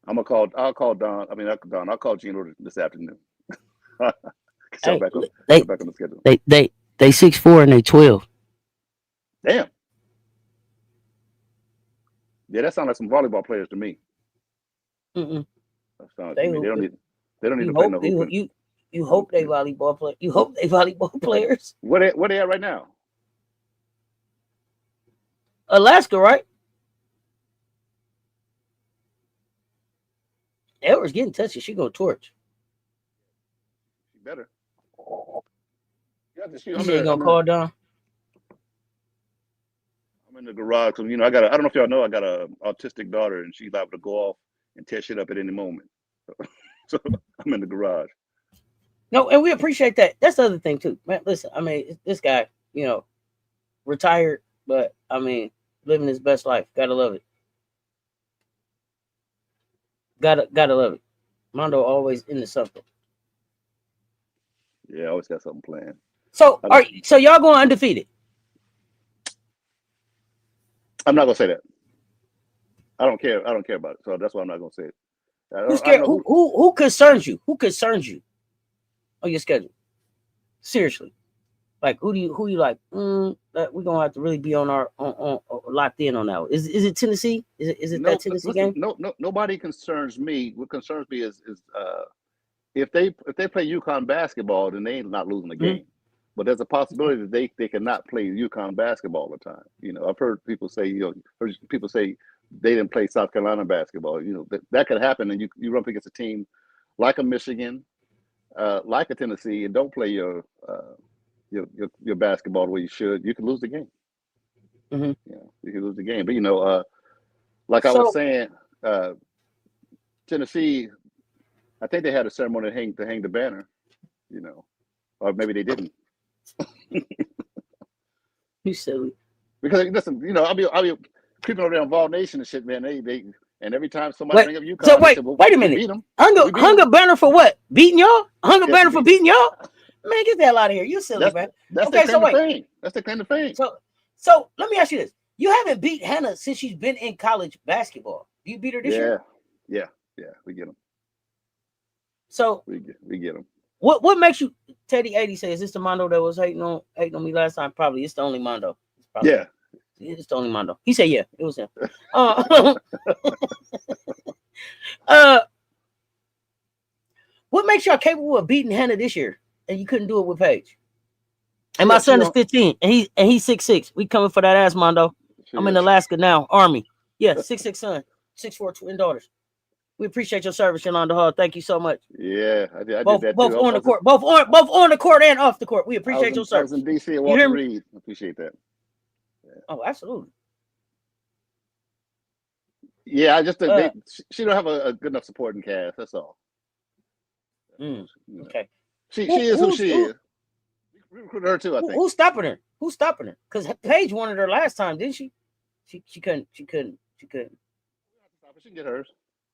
I'll call Dawn. I'll call Geno this afternoon. Back on the schedule. They 6'4" and they 12. Damn. Yeah, that sounds like some volleyball players to me. Mm-mm. They don't need to play no hooping. You hope they volleyball play. You hope they volleyball players. Where they at right now? Alaska, right? Edwards getting touchy. She gonna torch. She better. You ain't gonna call down. I'm in the garage because I don't know if y'all know I got an autistic daughter and she's liable to go off and tear shit up at any moment. So I'm in the garage. No, and we appreciate that. That's the other thing too, man. Listen, this guy, retired, but living his best life. Gotta love it. Gotta love it. Mondo always into something. Yeah, I always got something planned. So y'all going undefeated? I'm not gonna say that. I don't care about it. So that's why I'm not gonna say it. Who's scared? Who concerns you? Who concerns you on your schedule? Seriously, like who you like? We're gonna have to really be on locked in on that. Is it Tennessee? Is it that Tennessee game? No, nobody concerns me. What concerns me is if they play UConn basketball, then they ain't not losing the game. But there's a possibility that they cannot play UConn basketball all the time. I've heard people say they didn't play South Carolina basketball. That could happen, and you run up against a team like a Michigan, like a Tennessee, and don't play your basketball the way you should. You could lose the game. Mm-hmm. You could lose the game. But like I was saying, Tennessee, I think they had a ceremony to hang the banner. Or maybe they didn't. You silly. Because listen, I'll be creeping over there on Vol Nation and shit, man. They and every time somebody bring up UConn, so wait a minute. Hung a banner for what? Beating y'all? Hung a banner for beating y'all? Man, get the hell out of here. You silly, man. That's okay, the kind of thing. That's the kind of thing. So let me ask you this. You haven't beat Hannah since she's been in college basketball. You beat her this year? Yeah. We get them. So we get them. What makes you? Teddy 80 says, "Is this the Mondo that was hating on me last time?" Probably. It's the only Mondo. Yeah. It's the only Mondo. He said, "Yeah, it was him." What makes y'all capable of beating Hannah this year, and you couldn't do it with Paige? And my son is 15, and he's 6'6". We coming for that ass, Mondo. I'm in Alaska now, Army. Yeah, 6'6" son, 6'4" twin daughters. We appreciate your service, Yolanda Hall. Thank you so much. Yeah, I did that both too. On the court, both on the court and off the court. We appreciate your service. I was in DC at Walter Reed. I appreciate that. Yeah. Oh, absolutely. Yeah, I just she don't have a good enough supporting cast. That's all. Okay. She is who she is. We recruited her too, I think. Who's stopping her? Because Paige wanted her last time, didn't she? She couldn't. She can get hers.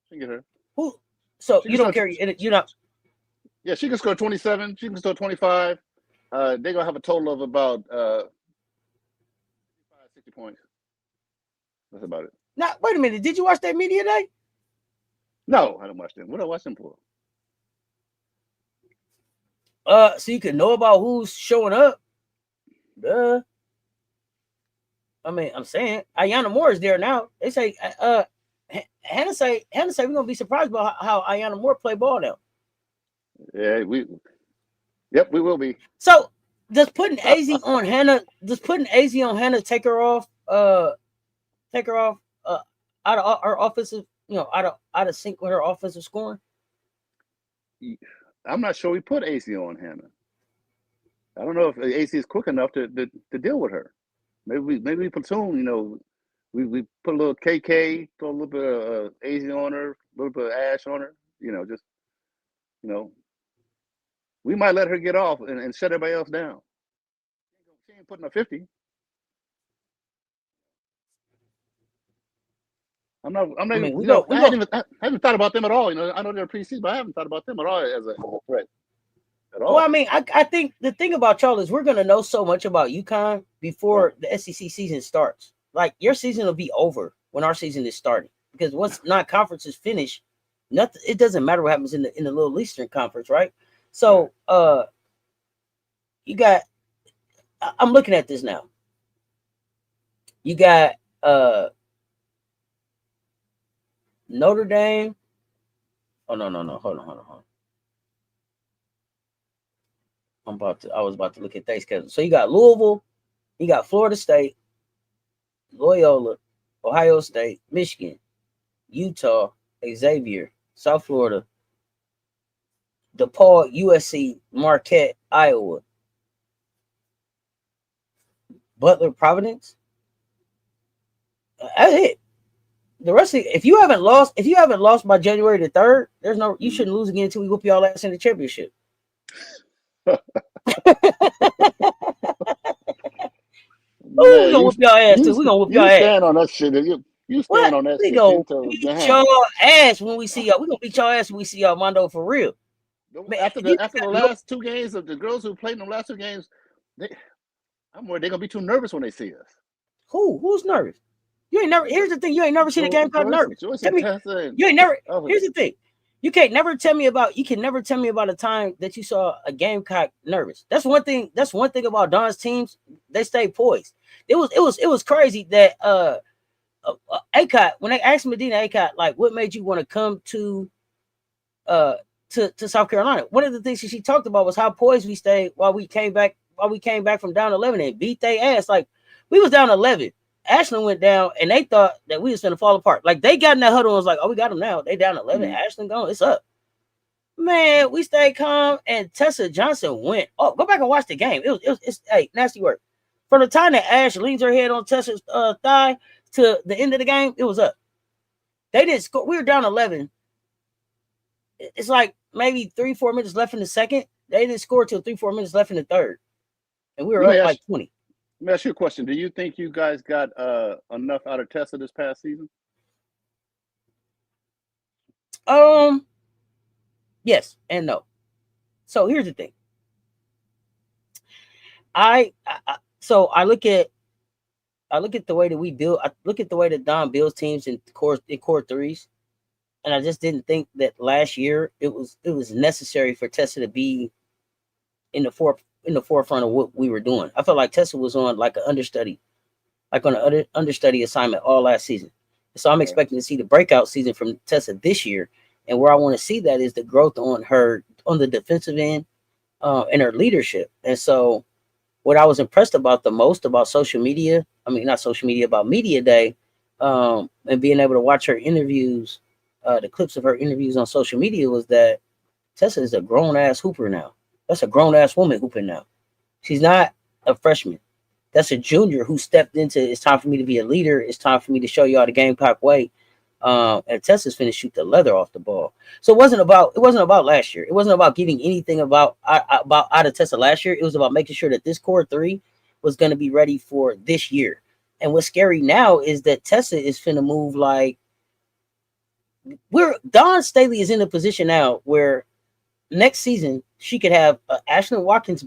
She can get her. Who? So She you can don't score. care? You're not. Yeah, she can score 27. She can score 25. They're gonna have a total of about 60 points. That's about it. Now, wait a minute. Did you watch that media day? No, I don't watch them. What do I watch them for? So you can know about who's showing up. Duh. I mean, I'm saying Ayanna Moore is there now. They say Hannah say we're gonna be surprised by how Ayanna Moore play ball now. Yeah, we will be. So does putting AZ on Hannah take her off out of her offensive, out of sync with her offensive scoring? I'm not sure we put AC on Hannah. I don't know if AC is quick enough to deal with her. Maybe we platoon. We put a little KK, throw a little bit of AZ on her, a little bit of Ash on her. Just we might let her get off and shut everybody else down. She ain't putting a 50. I haven't thought about them at all. I know they're preseason, but I haven't thought about them at all as a threat at all. Well, I mean, I think the thing about y'all is we're gonna know so much about UConn before the SEC season starts. Like your season will be over when our season is starting, because once non-conference is finished, nothing. It doesn't matter what happens in the Little Eastern Conference, right? So, you got. I'm looking at this now. You got Notre Dame. Oh no! Hold on. I was about to look at their schedule. So you got Louisville, you got Florida State, Loyola, Ohio State, Michigan, Utah, Xavier, South Florida, DePaul, USC, Marquette, Iowa, Butler, Providence. That's it. The rest of if you haven't lost by January the 3rd, you shouldn't lose again until we whoop y'all ass in the championship. We're gonna whoop y'all ass too. We're gonna whoop y'all ass. You stand on that shit. You stand on that shit. We're gonna beat y'all ass when we see y'all. We're gonna beat y'all ass when we see y'all, Mondo, for real. Man, after the last two games of the girls who played in the last two games, I'm worried they're gonna be too nervous when they see us. Who's nervous? You ain't never. Here's the thing. You ain't never seen a Gamecock nervous. Tell me, you ain't never. Here's the thing. You can never tell me about a time that you saw a Gamecock nervous. That's one thing about Dawn's teams. They stay poised. It was crazy that ACOT, when they asked Medina ACOT, like, what made you want to come to South Carolina? One of the things she talked about was how poised we stayed while we came back from down 11 and beat their ass. Like, we was down 11. Ashland went down, and they thought that we was going to fall apart. Like, they got in that huddle and was like, oh, we got them now. They down 11. Ashland gone. It's up. Man, we stayed calm, and Tessa Johnson went. Oh, go back and watch the game. It's hey, nasty work. From the time that Ash leans her head on Tessa's thigh to the end of the game, it was up. They didn't score. We were down 11. It's like maybe 3-4 minutes left in the second. They didn't score till 3-4 minutes left in the third, and we were up like 20. Let me ask you a question. Do you think you guys got enough out of Tessa this past season? Yes and no. So here's the thing. I look at the way that we build. I look at the way that Don builds teams in core threes, and I just didn't think that last year it was necessary for Tessa to be in the forefront of what we were doing. I felt like Tessa was on like an understudy assignment all last season. So I'm expecting to see the breakout season from Tessa this year. And where I want to see that is the growth on the defensive end and her leadership. And so what I was impressed about the most about about Media Day, and being able to watch her interviews, the clips of her interviews on social media, was that Tessa is a grown-ass hooper now. That's a grown-ass woman hooping now. She's not a freshman. That's a junior who stepped into, it's time for me to be a leader. It's time for me to show y'all the Gamecock way. And Tessa's finna shoot the leather off the ball. So it wasn't about last year. It wasn't about getting anything out of Tessa last year. It was about making sure that this core three was going to be ready for this year. And what's scary now is that Tessa is finna move like Dawn Staley is in a position now where next season she could have Ashlyn Watkins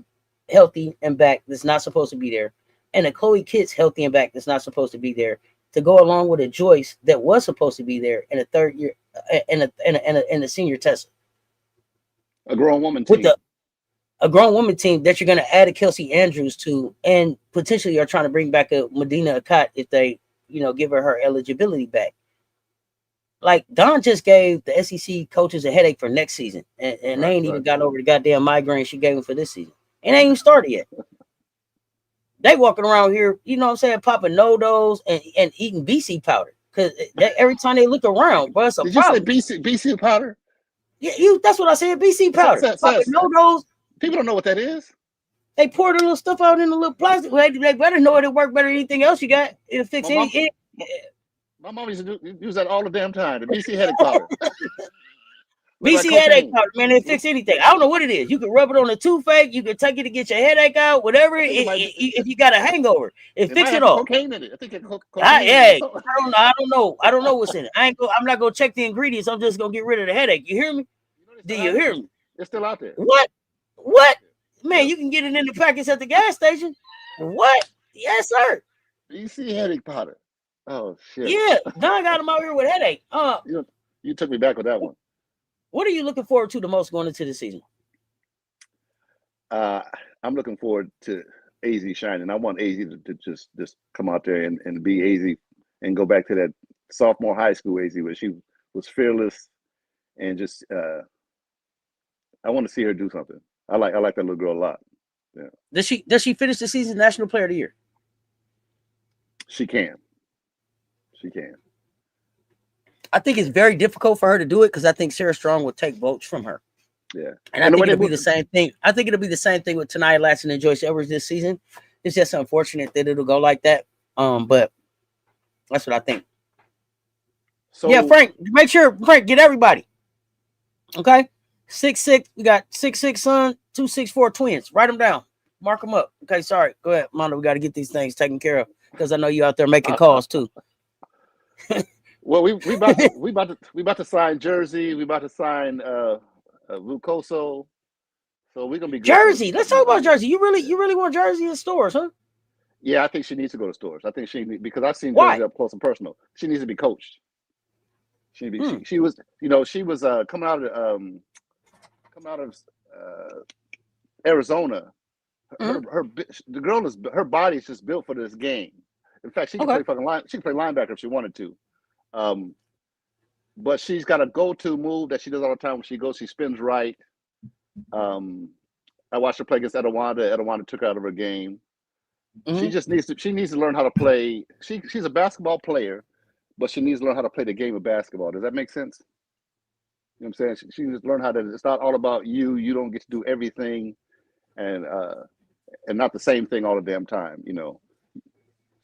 healthy and back that's not supposed to be there, and a Chloe Kitts healthy and back that's not supposed to be there, to go along with a Joyce that was supposed to be there in a third year and a senior Tessa. A grown woman With team. a grown woman team that you're going to add a Kelsey Andrews to, and potentially are trying to bring back a Medina Akat if they, give her eligibility back. Like, Don just gave the SEC coaches a headache for next season, and they ain't even gotten over the goddamn migraine she gave them for this season. It ain't even started yet. They walking around here, popping no-dos and eating BC powder. Because every time they look around, bro, it's a problem. Did you say BC powder? Yeah, that's what I said, BC powder. Popping no-dos. People don't know what that is. They pour the little stuff out in the little plastic. They better know it'll work better than anything else you got. It'll fix anything. My mom used to use that all the damn time. The BC headache powder. BC headache powder, man. It fix anything. I don't know what it is. You can rub it on a toothache. You can take it to get your headache out. Whatever. If you got a hangover, it fix it all. Cocaine in it. I think it's cocaine. I don't know. I don't know what's in it. I'm not gonna check the ingredients. I'm just gonna get rid of the headache. You hear me? Do you hear me? It's still out there. What? Man, you can get it in the packets at the gas station. What? Yes, sir. BC headache powder. Oh shit. Yeah, Don got him out here with headache. You took me back with that one. What are you looking forward to the most going into the season? I'm looking forward to AZ shining. I want AZ to just come out there and be AZ and go back to that sophomore high school AZ where she was fearless and just I want to see her do something. I like that little girl a lot. Yeah. Does she finish the season National Player of the Year? She can. I think it's very difficult for her to do it because I think Sarah Strong will take votes from her. Yeah. And I think it'll be the same thing. I think it'll be the same thing with Tanaya Latson and Joyce Edwards this season. It's just unfortunate that it'll go like that. But that's what I think. So yeah, Frank, make sure get everybody. Okay. 6'6", we got 6'6" son, 2'6'4" twins. Write them down. Mark them up. Okay, sorry. Go ahead, Mondo. We got to get these things taken care of because I know you out there making calls too. Well, we about to sign Jersey. We about to sign Vukoso. So we're gonna be good. Jersey. Let's talk about Jersey. You really want Jersey in stores, huh? Yeah, I think she needs to go to stores. I think because I've seen Jersey up close and personal. She needs to be coached. She was coming out of Arizona. Her body is just built for this game. In fact, she can play she can play linebacker if she wanted to. But she's got a go-to move that she does all the time. When she goes, she spins right. I watched her play against Etowanda. Etowanda took her out of her game. She just needs to learn how to play. She's a basketball player, but she needs to learn how to play the game of basketball. Does that make sense? You know what I'm saying? She needs to learn how to. It's not all about you. You don't get to do everything, and not the same thing all the damn time.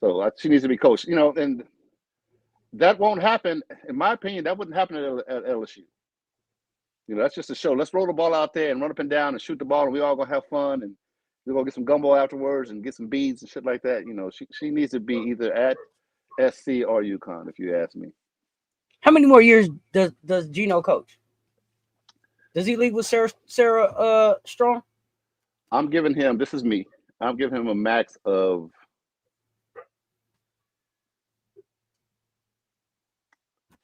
So she needs to be coached. And that won't happen. In my opinion, that wouldn't happen at LSU. That's just a show. Let's roll the ball out there and run up and down and shoot the ball, and we all gonna have fun, and we're gonna get some gumbo afterwards and get some beads and shit like that. She needs to be either at SC or UConn, if you ask me. How many more years does Geno coach? Does he leave with Sarah Strong? I'm giving him. This is me. I'm giving him a max of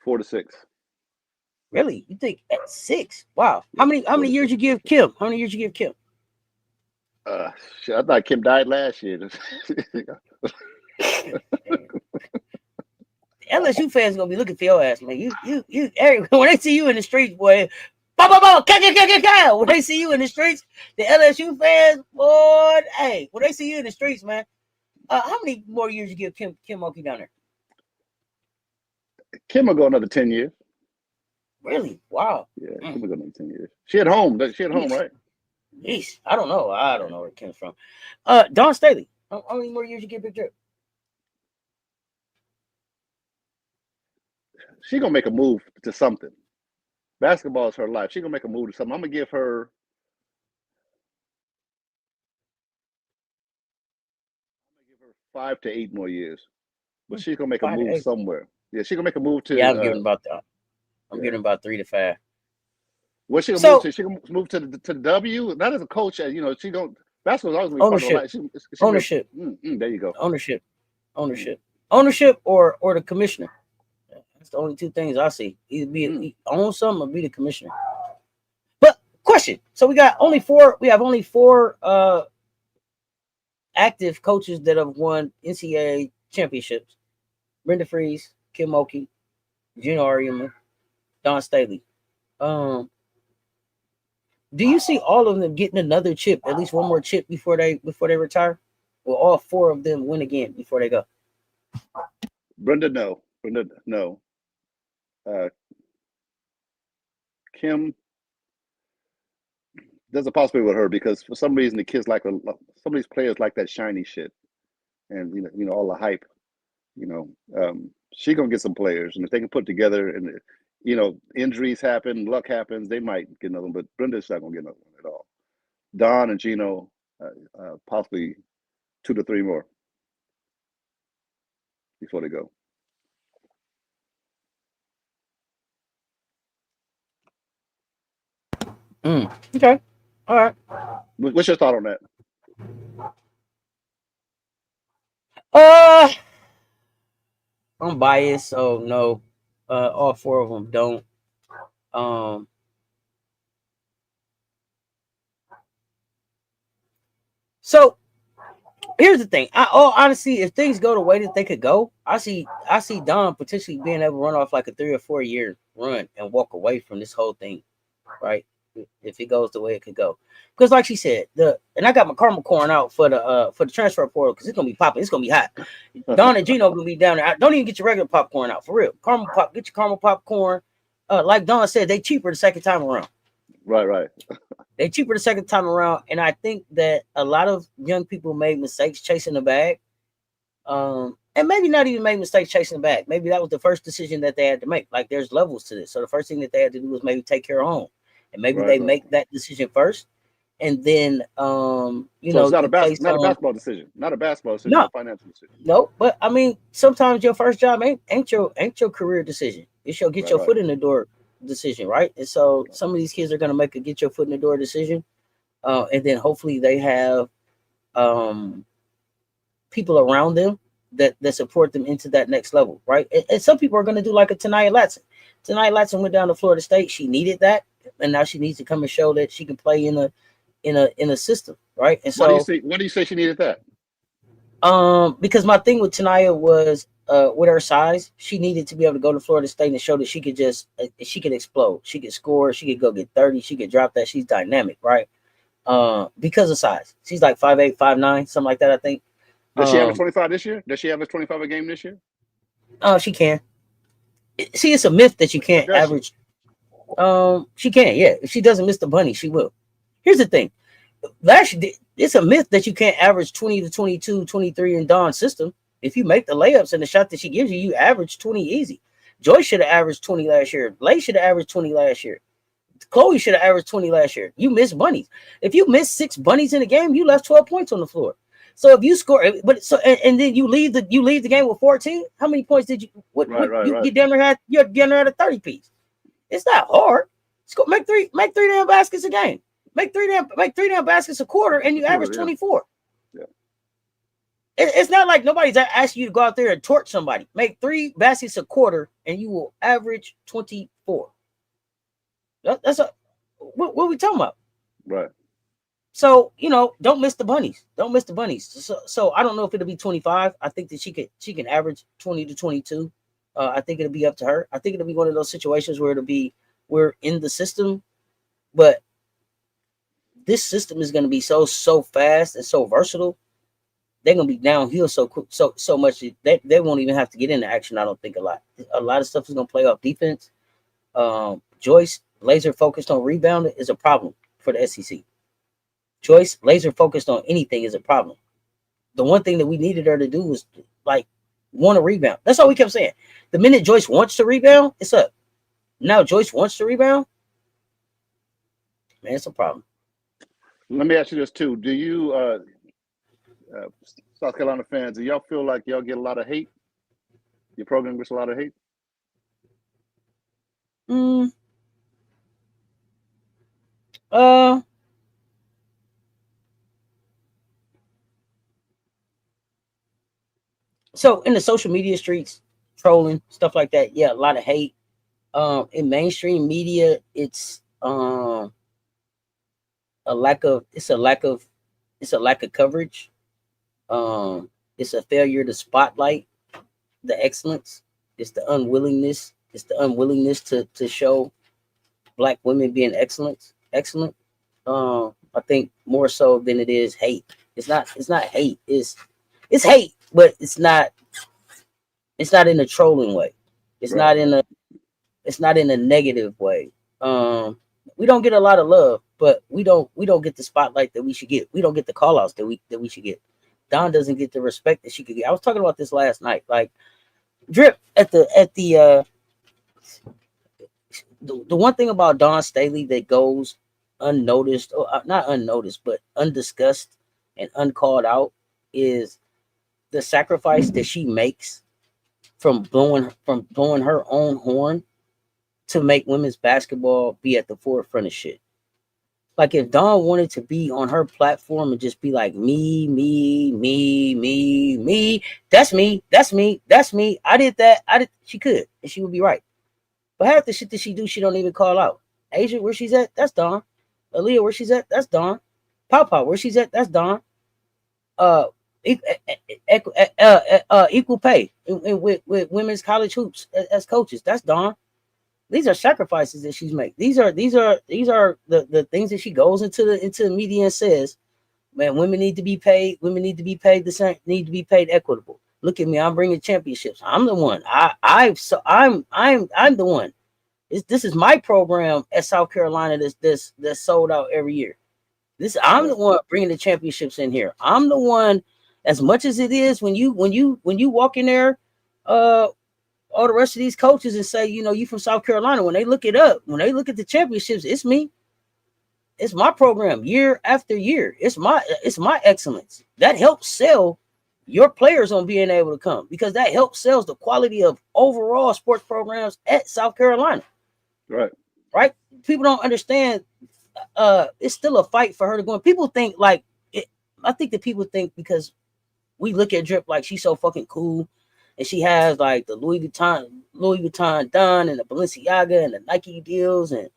4 to 6. Really? You think at 6? Wow. How many years you give Kim? How many years you give Kim? I thought Kim died last year. LSU fans gonna be looking for your ass, man. You when they see you in the streets, boy. When they see you in the streets, the LSU fans, boy, hey, when they see you in the streets, man. How many more years you give Kim Oki down there? Kim will go another 10 years. Really? Wow. Yeah, Kim will go another 10 years. She at home, right? Yeesh. I don't know where Kim's from. Dawn Staley. How many more years you give Big Drip? She gonna make a move to something. Basketball is her life. She gonna make a move to something. I'm gonna give her 5 to 8 more years. But she's gonna make a move somewhere. Yeah, she's gonna make a move to. Yeah, I'm giving about that. I'm giving about 3 to 5. What she gonna move So to? She gonna move to the W. Not as a coach, you know. She don't. Basketball's always gonna be part of her ownership, life. She may, ownership, there you go. ownership, Mm, ownership, or the commissioner. That's the only two things I see. Either mm. be own something or be the commissioner. But question. So we got only 4. We have only 4 active coaches that have won NCAA championships. Brenda Freeze, Kim Mulkey, Geno Auriemma, Dawn Staley. Do you see all of them getting another chip, at least one more chip before they retire? Will all 4 of them win again before they go? Brenda, no. Brenda, no. Kim, there's a possibility with her because for some reason the kids some of these players like that shiny shit, and all the hype. She gonna get some players, and if they can put together, and injuries happen, luck happens, they might get another one. But Brenda's not gonna get another one at all. Don and Geno, possibly 2 to 3 more before they go. Okay, all right. What's your thought on that? I'm biased, so no. All 4 of them don't. So here's the thing. Honestly, if things go the way that they could go, I see Don potentially being able to run off like a 3 or 4 year run and walk away from this whole thing, right? If it goes the way it could go, because like she said, and I got my caramel corn out for the transfer portal because it's gonna be popping. It's gonna be hot. Don and Geno gonna be down there. Don't even get your regular popcorn out for real. Get your caramel popcorn. Like Don said, they cheaper the second time around. Right. They cheaper the second time around, and I think that a lot of young people made mistakes chasing the bag, and maybe not even made mistakes chasing the bag. Maybe that was the first decision that they had to make. Like there's levels to this, so the first thing that they had to do was maybe take care of home, and maybe they make that decision first, and then so it's not a basketball decision, not a financial decision. No, but I mean, sometimes your first job ain't your career decision. It's your get your foot in the door decision, right? And so some of these kids are gonna make a get your foot in the door decision, and then hopefully they have people around them that support them into that next level, right? And some people are gonna do like a Tanaya Latson. Tanaya Latson went down to Florida State. She needed that, and now she needs to come and show that she can play in a system, right? And so why do you say she needed that? Because my thing with Tanaya was with her size, she needed to be able to go to Florida State and show that she could she could explode, she could score, she could go get 30, she could drop that. She's dynamic, right? Because of size, she's like 5'8", 5'9", something like that. I think. Does she average 25 this year? Does she average 25 a game this year? Oh, she can. See, it's a myth that you can't average. She can, yeah. If she doesn't miss the bunny, she will. Here's the thing. It's a myth that you can't average 20 to 22, 23 in Dawn's system. If you make the layups and the shot that she gives you, you average 20 easy. Joyce should have averaged 20 last year. Lay should have averaged 20 last year. Chloe should have averaged 20 last year. You missed bunnies. If you missed 6 bunnies in a game, you left 12 points on the floor. So if you score, and then you leave the game with 14. How many points did you? You damn near had a 30 piece. It's not hard. Make three damn baskets a game. Make three damn baskets a quarter, and you average 24. Yeah. It's not like nobody's asking you to go out there and torch somebody. Make 3 baskets a quarter, and you will average 24. That's what are we talking about? Right. So don't miss the bunnies. Don't miss the bunnies. So I don't know if it'll be 25. I think that she can average 20 to 22. I think it'll be up to her. I think it'll be one of those situations where we're in the system, but this system is going to be so fast and so versatile. They're going to be downhill so much that they won't even have to get into action. I don't think a lot of stuff is going to play off defense. Joyce laser focused on rebounding is a problem for the SEC. Joyce laser focused on anything is a problem. The one thing that we needed her to do was like want to rebound. That's all we kept saying. The minute Joyce wants to rebound, it's up. Now Joyce wants to rebound. Man, it's a problem. Let me ask you this too. Do you South Carolina fans, do y'all feel like y'all get a lot of hate? Your program gets a lot of hate? Mm, uh, so in the social media streets, trolling stuff like that. Yeah, a lot of hate. In mainstream media, it's a lack of. It's a lack of coverage. It's a failure to spotlight the excellence. It's the unwillingness. It's the unwillingness to show black women being excellent. I think more so than it is hate. It's not hate. It's hate, but it's not in a trolling way. It's Right. not in a it's not in a negative way. We don't get a lot of love, but we don't get the spotlight that we should get. We don't get the call outs that we should get. Dawn doesn't get the respect that she could get. I was talking about this last night. Like Drip at the one thing about Dawn Staley that goes unnoticed, or not unnoticed, but undiscussed and uncalled out is the sacrifice that she makes from blowing her own horn to make women's basketball be at the forefront of shit. Like if Dawn wanted to be on her platform and just be like me, that's me. I did that. She could, and she would be right. But half the shit that she do, she don't even call out. Asia, where she's at, that's Dawn. Aaliyah, where she's at, that's Dawn. Papa, where she's at, that's Dawn. Uh, equal pay with women's college hoops as coaches, that's Dawn. These are sacrifices that she's made. These are the things that she goes into the media and says, man, women need to be paid. Women need to be paid the same. Need to be paid equitable. Look at me, I'm bringing championships. I'm the one. I'm the one. This is my program at South Carolina. That's sold out every year. I'm the one bringing the championships in here. I'm the one. As much as it is when you walk in there, all the rest of these coaches and say, you from South Carolina. When they look it up, when they look at the championships, it's me. It's my program year after year. It's my excellence. That helps sell your players on being able to come, because that helps sells the quality of overall sports programs at South Carolina. Right. People don't understand. It's still a fight for her to go. And people think like it. I think that people think because we look at Drip like she's so fucking cool, and she has like the Louis Vuitton Don and the Balenciaga and the Nike deals, and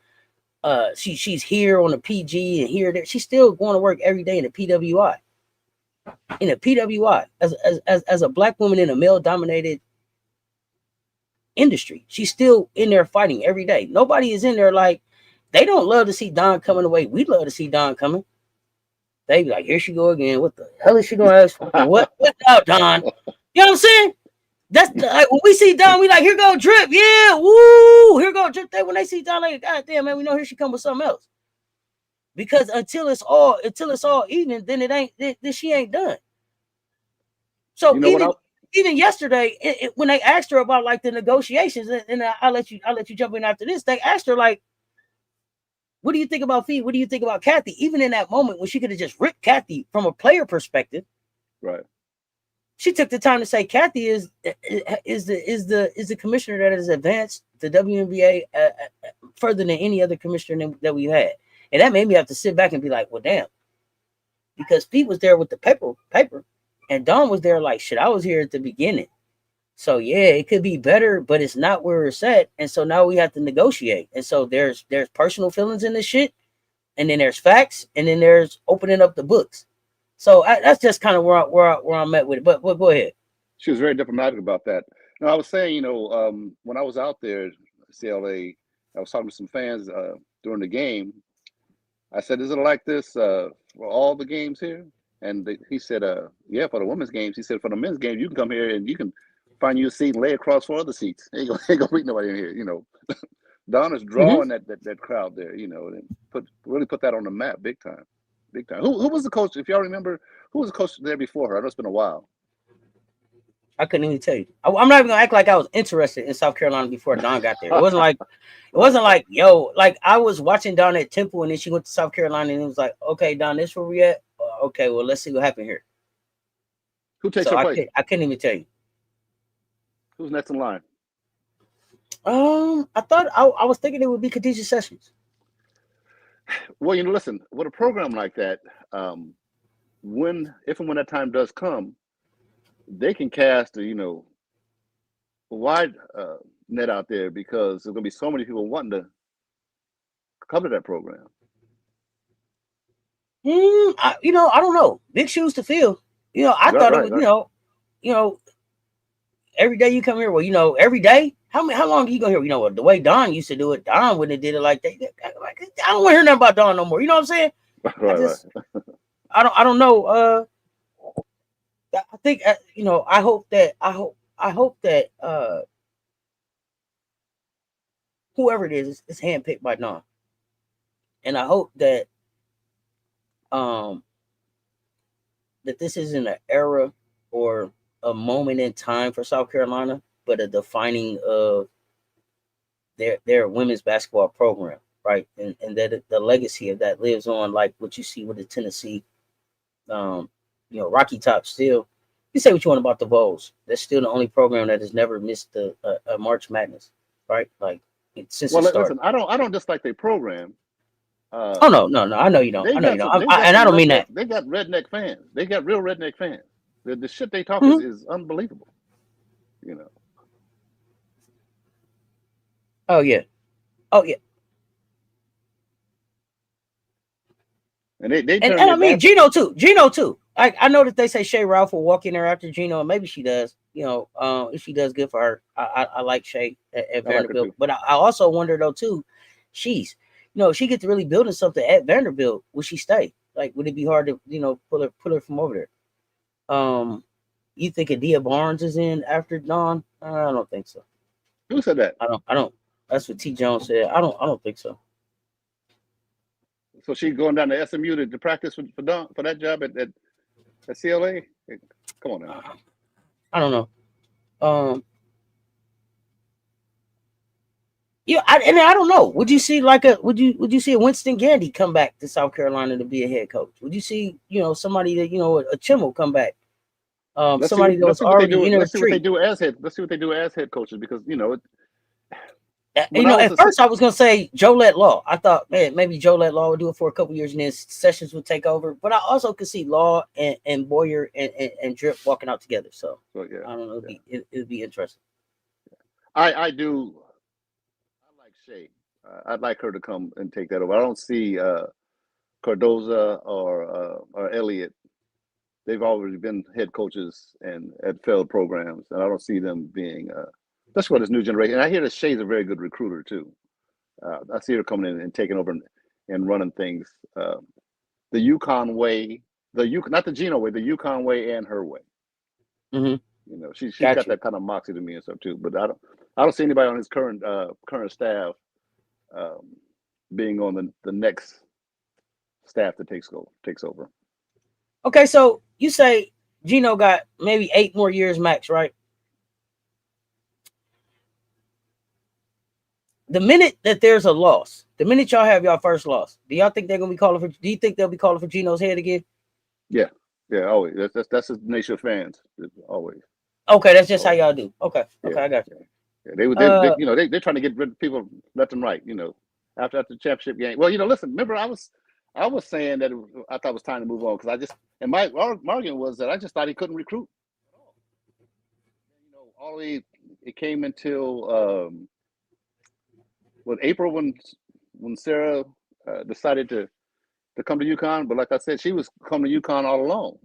she's here on the PG and here there. She's still going to work every day in the PWI. In a PWI as a black woman in a male dominated industry, she's still in there fighting every day. Nobody is in there like they don't love to see Dawn coming away. We love to see Dawn coming. They be like, here she go again. What the hell is she gonna ask for? What now, Dawn? You know what I'm saying? That's like when we see Dawn, we like, here go Drip, yeah, woo, here go Drip. When they see Dawn, like, God damn, man, we know here she come with something else. Because until it's all even, then it ain't. Then she ain't done. So even yesterday, when they asked her about like the negotiations, and I'll let you jump in after this. They asked her like, what do you think about Fee? What do you think about Kathy? Even in that moment when she could have just ripped Kathy from a player perspective, right? She took the time to say Kathy is the commissioner that has advanced the WNBA further than any other commissioner that we've had, and that made me have to sit back and be like, well, damn, because Pete was there with the paper, and Dawn was there like, shit, I was here at the beginning, so yeah, it could be better, but it's not where it's at, and so now we have to negotiate, and so there's personal feelings in this shit, and then there's facts, and then there's opening up the books. So that's just kind of where I'm at with it. But go ahead. She was very diplomatic about that. Now I was saying, when I was out there at CLA, I was talking to some fans during the game. I said, "Is it like this for all the games here?" And he said, "Yeah, for the women's games." He said, "For the men's games, you can come here and you can find you a seat and lay across for other seats. Ain't gonna meet nobody in here." Donna's drawing that crowd there, and really put that on the map big time. Big time. Who was the coach? If y'all remember, who was the coach there before her? I know it's been a while. I couldn't even tell you. I'm not even gonna act like I was interested in South Carolina before Dawn got there. It wasn't like yo, like I was watching Dawn at Temple, and then she went to South Carolina, and it was like, okay, Dawn, this where we at? Okay, well, let's see what happened here. Who takes her place? I couldn't even tell you. Who's next in line? I thought I was thinking it would be Khadijah Sessions. Well, listen, with a program like that, if and when that time does come, they can cast a wide net out there because there's going to be so many people wanting to cover that program. I don't know. Big shoes to fill. I thought it was, every day you come here. Well, every day. How long are you gonna hear? The way Dawn used to do it. Dawn wouldn't have did it like that. I don't want to hear nothing about Dawn no more. You know what I'm saying? Right. I don't know. I think I hope that whoever it is handpicked by Dawn, and I hope that that this isn't an era or a moment in time for South Carolina, but a defining of their women's basketball program, right? And that the legacy of that lives on, like what you see with the Tennessee, Rocky Top. Still, you say what you want about the Vols, that's still the only program that has never missed a March Madness, right? Like since it started. Listen, I don't dislike their program. Oh no, I know you don't. I know you don't. I don't mean that. They got redneck fans. They got real redneck fans. The shit they talk is unbelievable. Oh yeah. And they and I mean Geno too. I know that they say Shay Ralph will walk in there after Geno, and maybe she does. If she does, good for her. I like Shay at Vanderbilt, but I also wonder though too. She gets really building something at Vanderbilt. Would she stay? Like, would it be hard to pull her from over there? You think Adia Barnes is in after Dawn? I don't think so. Who said that? I don't. That's what T. Jones said. I don't think so. So she's going down to SMU to practice for that job at CLA? Come on now. I don't know. I don't know. Would you see would you see a Winston Gandy come back to South Carolina to be a head coach? Would you see somebody that a Chimmel come back? Somebody that was already in a Let's see what they do as head coaches, because at first I was gonna say Jolette Law. I thought, man, maybe Jolette Law would do it for a couple years and then Sessions would take over. But I also could see Law and Boyer and Drip walking out together. So yeah, I don't know. It'd be interesting. I like Shay. I'd like her to come and take that over. I don't see Cardoza or Elliott. They've already been head coaches and at failed programs, and I don't see them being. That's what this new generation. And I hear that Shay's a very good recruiter too. I see her coming in and taking over and running things the UConn way, not the Geno way, the UConn way and her way. Mm-hmm. She's got that kind of moxie to me and stuff too. But I don't see anybody on his current staff being on the next staff that takes over. Okay, so you say Geno got maybe 8 more years max, right? The minute that there's a loss, the minute y'all have y'all first loss, do y'all think they're gonna be calling for? Do you think they'll be calling for Geno's head again? Yeah, always. That's the nature of fans, always. Okay, that's just how y'all do. Okay, I got you. Yeah, they're trying to get rid of people left and right. After the championship game. Well, listen. Remember, I was saying that I thought it was time to move on because my argument was that I just thought he couldn't recruit. All the way it came until April when Sarah decided to come to UConn. But like I said, she was coming to UConn all along.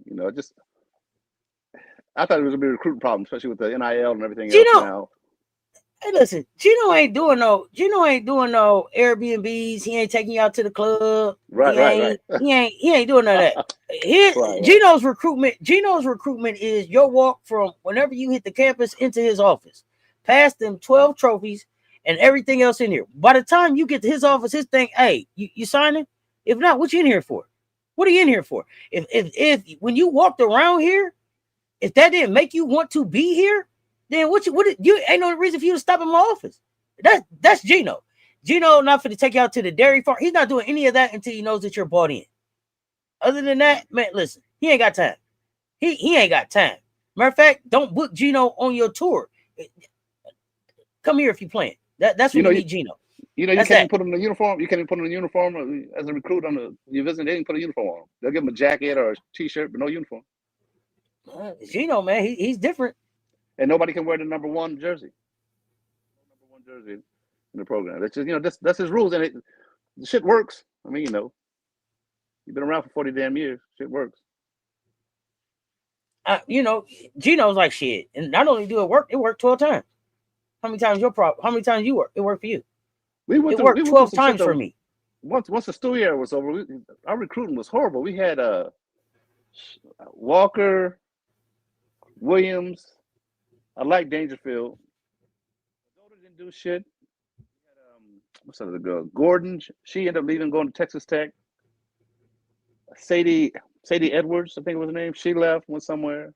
I thought it was a big recruiting problem, especially with the NIL and everything else now. Hey, listen, Geno ain't doing no Airbnbs. He ain't taking you out to the club. Right. He ain't doing none of that. Geno's recruitment is your walk from whenever you hit the campus into his office, past them 12 trophies and everything else in here. By the time you get to his office, his thing, hey, you signing? If not, what you in here for? What are you in here for? If when you walked around here, if that didn't make you want to be here, then you ain't no reason for you to stop in my office. That's Geno. Geno not for to take you out to the dairy farm. He's not doing any of that until he knows that you're bought in. Other than that, man, listen, he ain't got time. He ain't got time. Matter of fact, don't book Geno on your tour. come here if you playing. That's when you need Geno. You can't even put him in a uniform. You can't even put him in a uniform as a recruit you visit. They didn't put a uniform on him. They'll give him a jacket or a t-shirt, but no uniform. Geno, man, he's different. And nobody can wear the number 1 jersey. Number 1 jersey in the program. That's just that's his rules, and the shit works. I mean, you've been around for 40 damn years. Shit works. Geno's like shit, and not only do it work 12 times. How many times you work? It worked for you. It worked 12 times for me. Once the school year was over, our recruiting was horrible. We had Walker, Williams. I like Dangerfield. Dakota didn't do shit. We had, what's the other girl? Gordon. She ended up leaving, going to Texas Tech. Sadie Edwards, I think was her name. She left, went somewhere.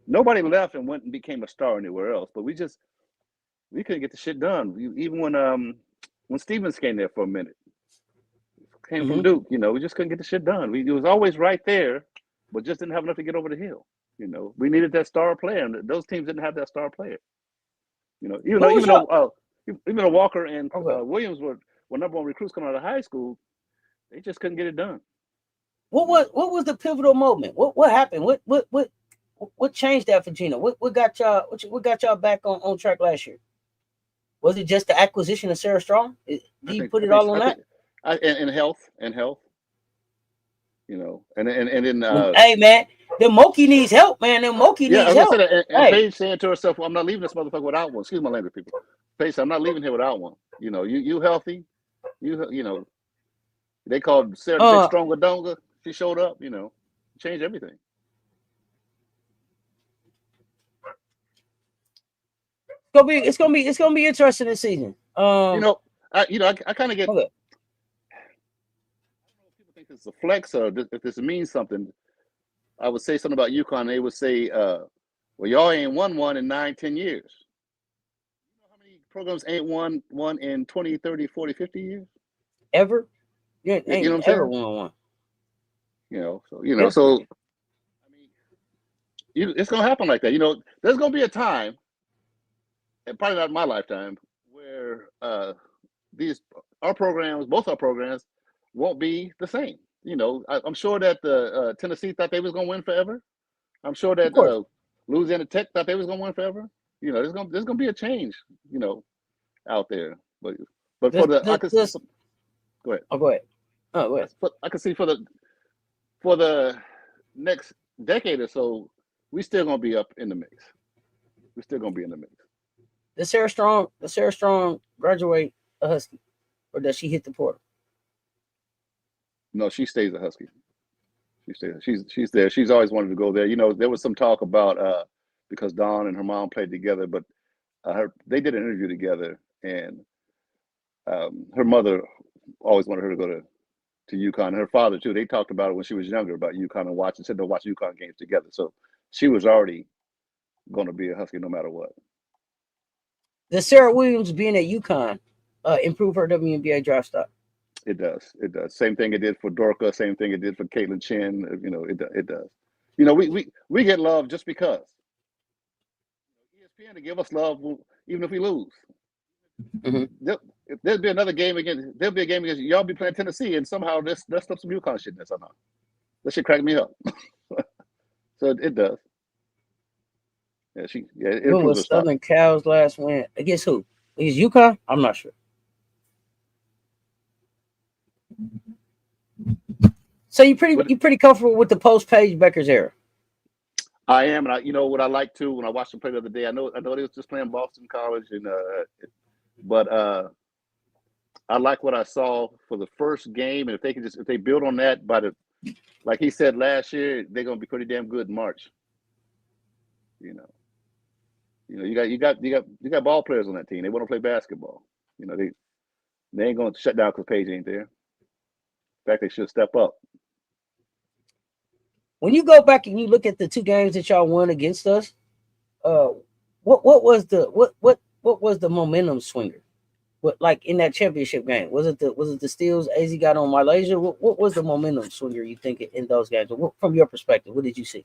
Nobody left and went and became a star anywhere else. But we couldn't get the shit done. Even when Stevens came there for a minute, came from Duke, we just couldn't get the shit done. It was always right there, but just didn't have enough to get over the hill. We needed that star player, and those teams didn't have that star player. Even though Walker and Williams were number 1 recruits coming out of high school, they just couldn't get it done. What was the pivotal moment? What happened? What changed that for Geno? What got y'all back on track last year? Was it just the acquisition of Sarah Strong? Did you put it all on that? And health. And then hey man, the Moki needs help, man. The Moki needs help. And Paige saying to herself, well, I'm not leaving this motherfucker without one. Excuse my language, people. Paige said, I'm not leaving here without one. You healthy. They called Sarah the Big Stronger Donga. She showed up, changed everything. It's gonna be interesting this season. I kind of get. Okay. I don't know if people think this is a flex or if this means something. I would say something about UConn. They would say, "Well, y'all ain't won one in 9-10 years." You know how many programs ain't won one in 20, 30, 40, 50 years? Ever? You know what I'm saying? Ever won one. So I mean, it's gonna happen like that. There's gonna be a time, and probably not in my lifetime, where both our programs, won't be the same. I'm sure that the Tennessee thought they was gonna win forever. I'm sure that Louisiana Tech thought they was gonna win forever. There's gonna be a change, out there. But go ahead. Oh, go ahead. Oh, go ahead. But I can see for the next decade or so, we still gonna be up in the mix. We're still gonna be in the mix. Does Sarah Strong graduate a Husky, or does she hit the portal? No, she stays a Husky. She's there. She's always wanted to go there. There was some talk about because Dawn and her mom played together, but they did an interview together, and her mother always wanted her to go to UConn. Her father too. They talked about it when she was younger about UConn and said they'll watch UConn games together. So she was already going to be a Husky no matter what. Does Sarah Williams being at UConn improve her WNBA draft stock? It does. It does. Same thing it did for Dorka. Same thing it did for Caitlin Chin. It does. We get love just because. ESPN to give us love even if we lose. Mm-hmm. There'll be another game against. There'll be a game against y'all. Be playing Tennessee, and somehow there's some UConn shit in there somehow. That shit crack me up. So it does. When was Southern Cal's last win against who? Against UConn? I'm not sure. So you pretty comfortable with the post Paige Beckers era? I am, and what I like too when I watched them play the other day. I know they was just playing Boston College, but I like what I saw for the first game, and if they build on that like he said last year, they're gonna be pretty damn good in March. You got ball players on that team. They want to play basketball. They ain't gonna shut down because Paige ain't there. In fact, they should step up. When you go back and you look at the two games that y'all won against us, what was the momentum swinger? What, like in that championship game? Was it the steals AZ got on Malaysia? What was the momentum swinger you think in those games? From your perspective, what did you see?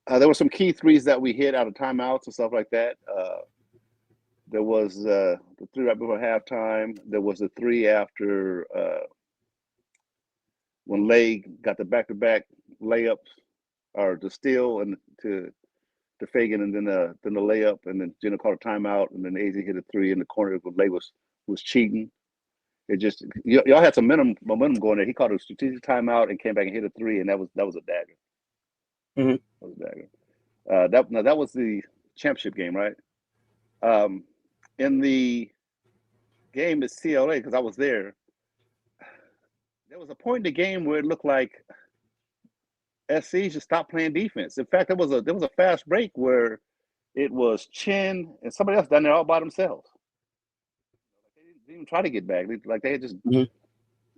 There were some key threes that we hit out of timeouts and stuff like that. There was the 3 right before halftime. There was the 3 after when Lay got the back-to-back layups or the steal and to Fagan, and then the layup, and then Geno called a timeout, and then AZ hit a 3 in the corner when Lay was cheating. It just y'all had some momentum going there. He called a strategic timeout and came back and hit a 3, and that was a dagger. Mm-hmm. That was a dagger. That was the championship game, right? In the game at CLA, because I was there, there was a point in the game where it looked like SC just stopped playing defense. In fact, there was a fast break where it was Chin and somebody else down there all by themselves. They didn't even try to get back. They had just I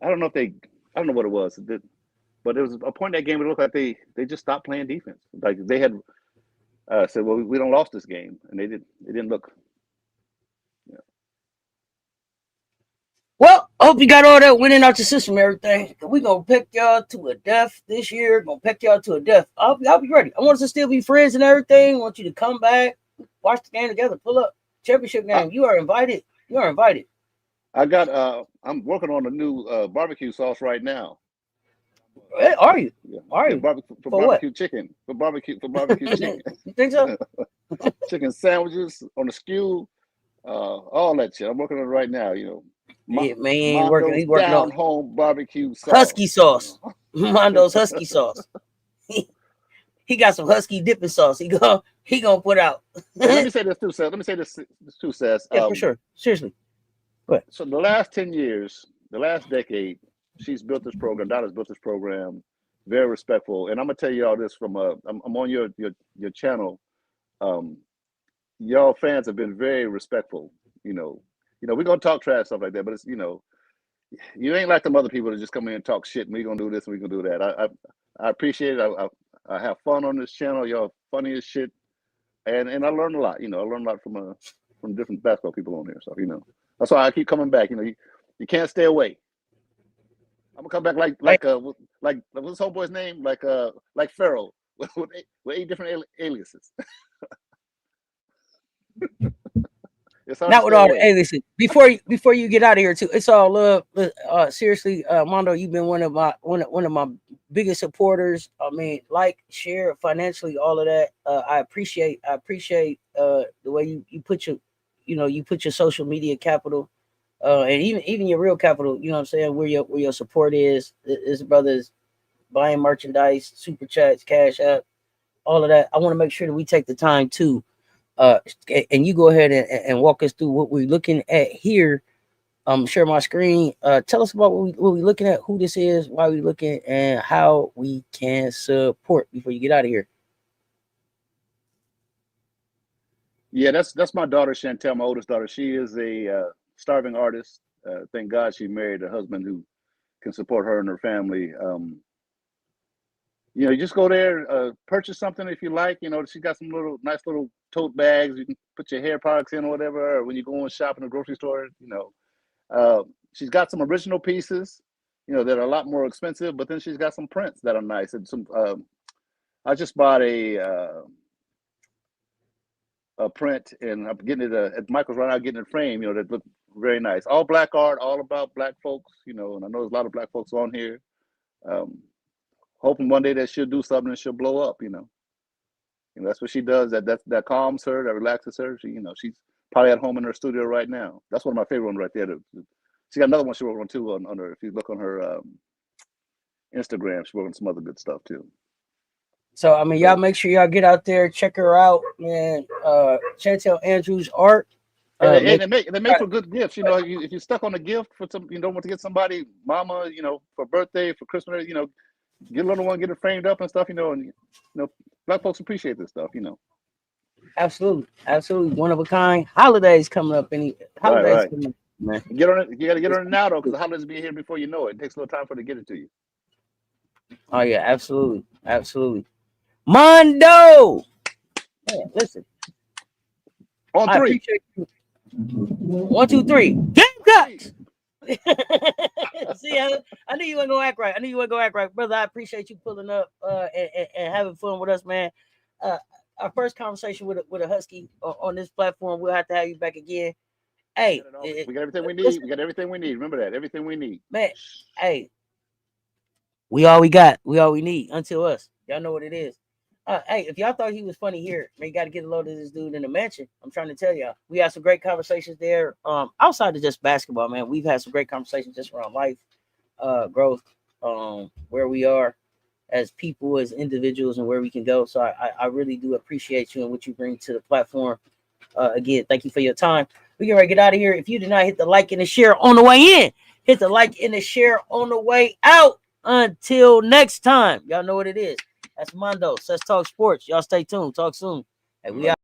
don't know what it was, but there was a point in that game where it looked like they just stopped playing defense. Like they had said, well, we don't lost this game, and they didn't look. Yeah. Well, I hope you got all that winning out your system, everything. We're going to pick y'all to a death this year. Going to pick y'all to a death. I'll be ready. I want us to still be friends and everything. I want you to come back, watch the game together, pull up. Championship game. You are invited. You are invited. I got, I'm working on a new barbecue sauce right now. Hey, are you? Yeah. Are you? For barbecue chicken. For barbecue chicken. You think so? Chicken sandwiches on the skew. All that shit. I'm working on it right now, you know. Yeah, man, he ain't working. He's working on home barbecue sauce. Husky sauce. Mondo's husky sauce. He got some husky dipping sauce. He gonna put out. Let me say this too, Cess. Yeah, for sure. Seriously. Go ahead. So the last 10 years, the last decade, she's built this program. Donna's built this program. Very respectful. And I'm gonna tell you all this from I'm on your channel. Y'all fans have been very respectful. You know, we're gonna talk trash, stuff like that, but it's, you ain't like them other people that just come in and talk shit and we're gonna do this and we're gonna do that. I appreciate it. I have fun on this channel. Y'all funny as shit. And I learned a lot, I learned a lot from different basketball people on here. So, that's why I keep coming back. You can't stay away. I'm gonna come back like what's this homeboy's name? Like Pharaoh with 8 different aliases. Not with all the aliases. Before you get out of here too, it's all love. Seriously, Mondo, you've been one of my biggest supporters. I mean, share financially, all of that. I appreciate the way you put your social media capital, and even your real capital. You know what I'm saying? Where your support is brothers buying merchandise, super chats, cash app, all of that. I want to make sure that we take the time to. And you go ahead and walk us through what we're looking at here. Share my screen. Tell us about what we're looking at, who this is, why we're looking, and how we can support before you get out of here. Yeah, that's my daughter Chantel, my oldest daughter. She is a starving artist. Thank God she married a husband who can support her and her family. You just go there, purchase something if you like. She's got some nice little tote bags. You can put your hair products in or whatever. Or when you go and shop in the grocery store, she's got some original pieces, that are a lot more expensive. But then she's got some prints that are nice. And some, I just bought a print, and I'm getting it at Michael's right now, getting it framed. That look very nice. All black art, all about black folks. And I know there's a lot of black folks on here. Hoping one day that she'll do something and she'll blow up, that's what she does. That calms her, that relaxes her. She's probably at home in her studio right now. That's one of my favorite ones right there. She got another one she wrote on too on her. If you look on her Instagram, she wrote on some other good stuff too. So I mean, y'all make sure y'all get out there, check her out, man. Chantel Andrews art. And they make for good gifts. If you're stuck on a gift for some, you don't want to get somebody, mama, for birthday, for Christmas, get a little one, get it framed up and stuff, and black folks appreciate this stuff, Absolutely, one of a kind. Holidays coming up, coming up, man. Get on it. You got to get on it now though, because the holidays will be here before you know it. It takes a little time for it to get it to you. Oh yeah, absolutely. Mondo, man, listen. On 3. I appreciate you. 1, 2, 3. Gamecocks. See, I knew you weren't gonna act right. Brother. I appreciate you pulling up and having fun with us, man. our first conversation with a Husky on this platform. We'll have to have you back again. Hey, we got everything we need. We got everything we need. Remember that. Everything we need. Man, hey, we all we got. We all we need until us. Y'all know what it is. Hey, if y'all thought he was funny here, man, you got to get a load of this dude in the mansion. I'm trying to tell y'all. We had some great conversations there. Outside of just basketball, man, we've had some great conversations just around life, growth, where we are as people, as individuals, and where we can go. So I really do appreciate you and what you bring to the platform. Again, thank you for your time. We can ready to get out of here. If you did not hit the like and the share on the way in, hit the like and the share on the way out. Until next time, y'all know what it is. That's Mondo. Let's talk sports. Y'all stay tuned. Talk soon. Hey, we out.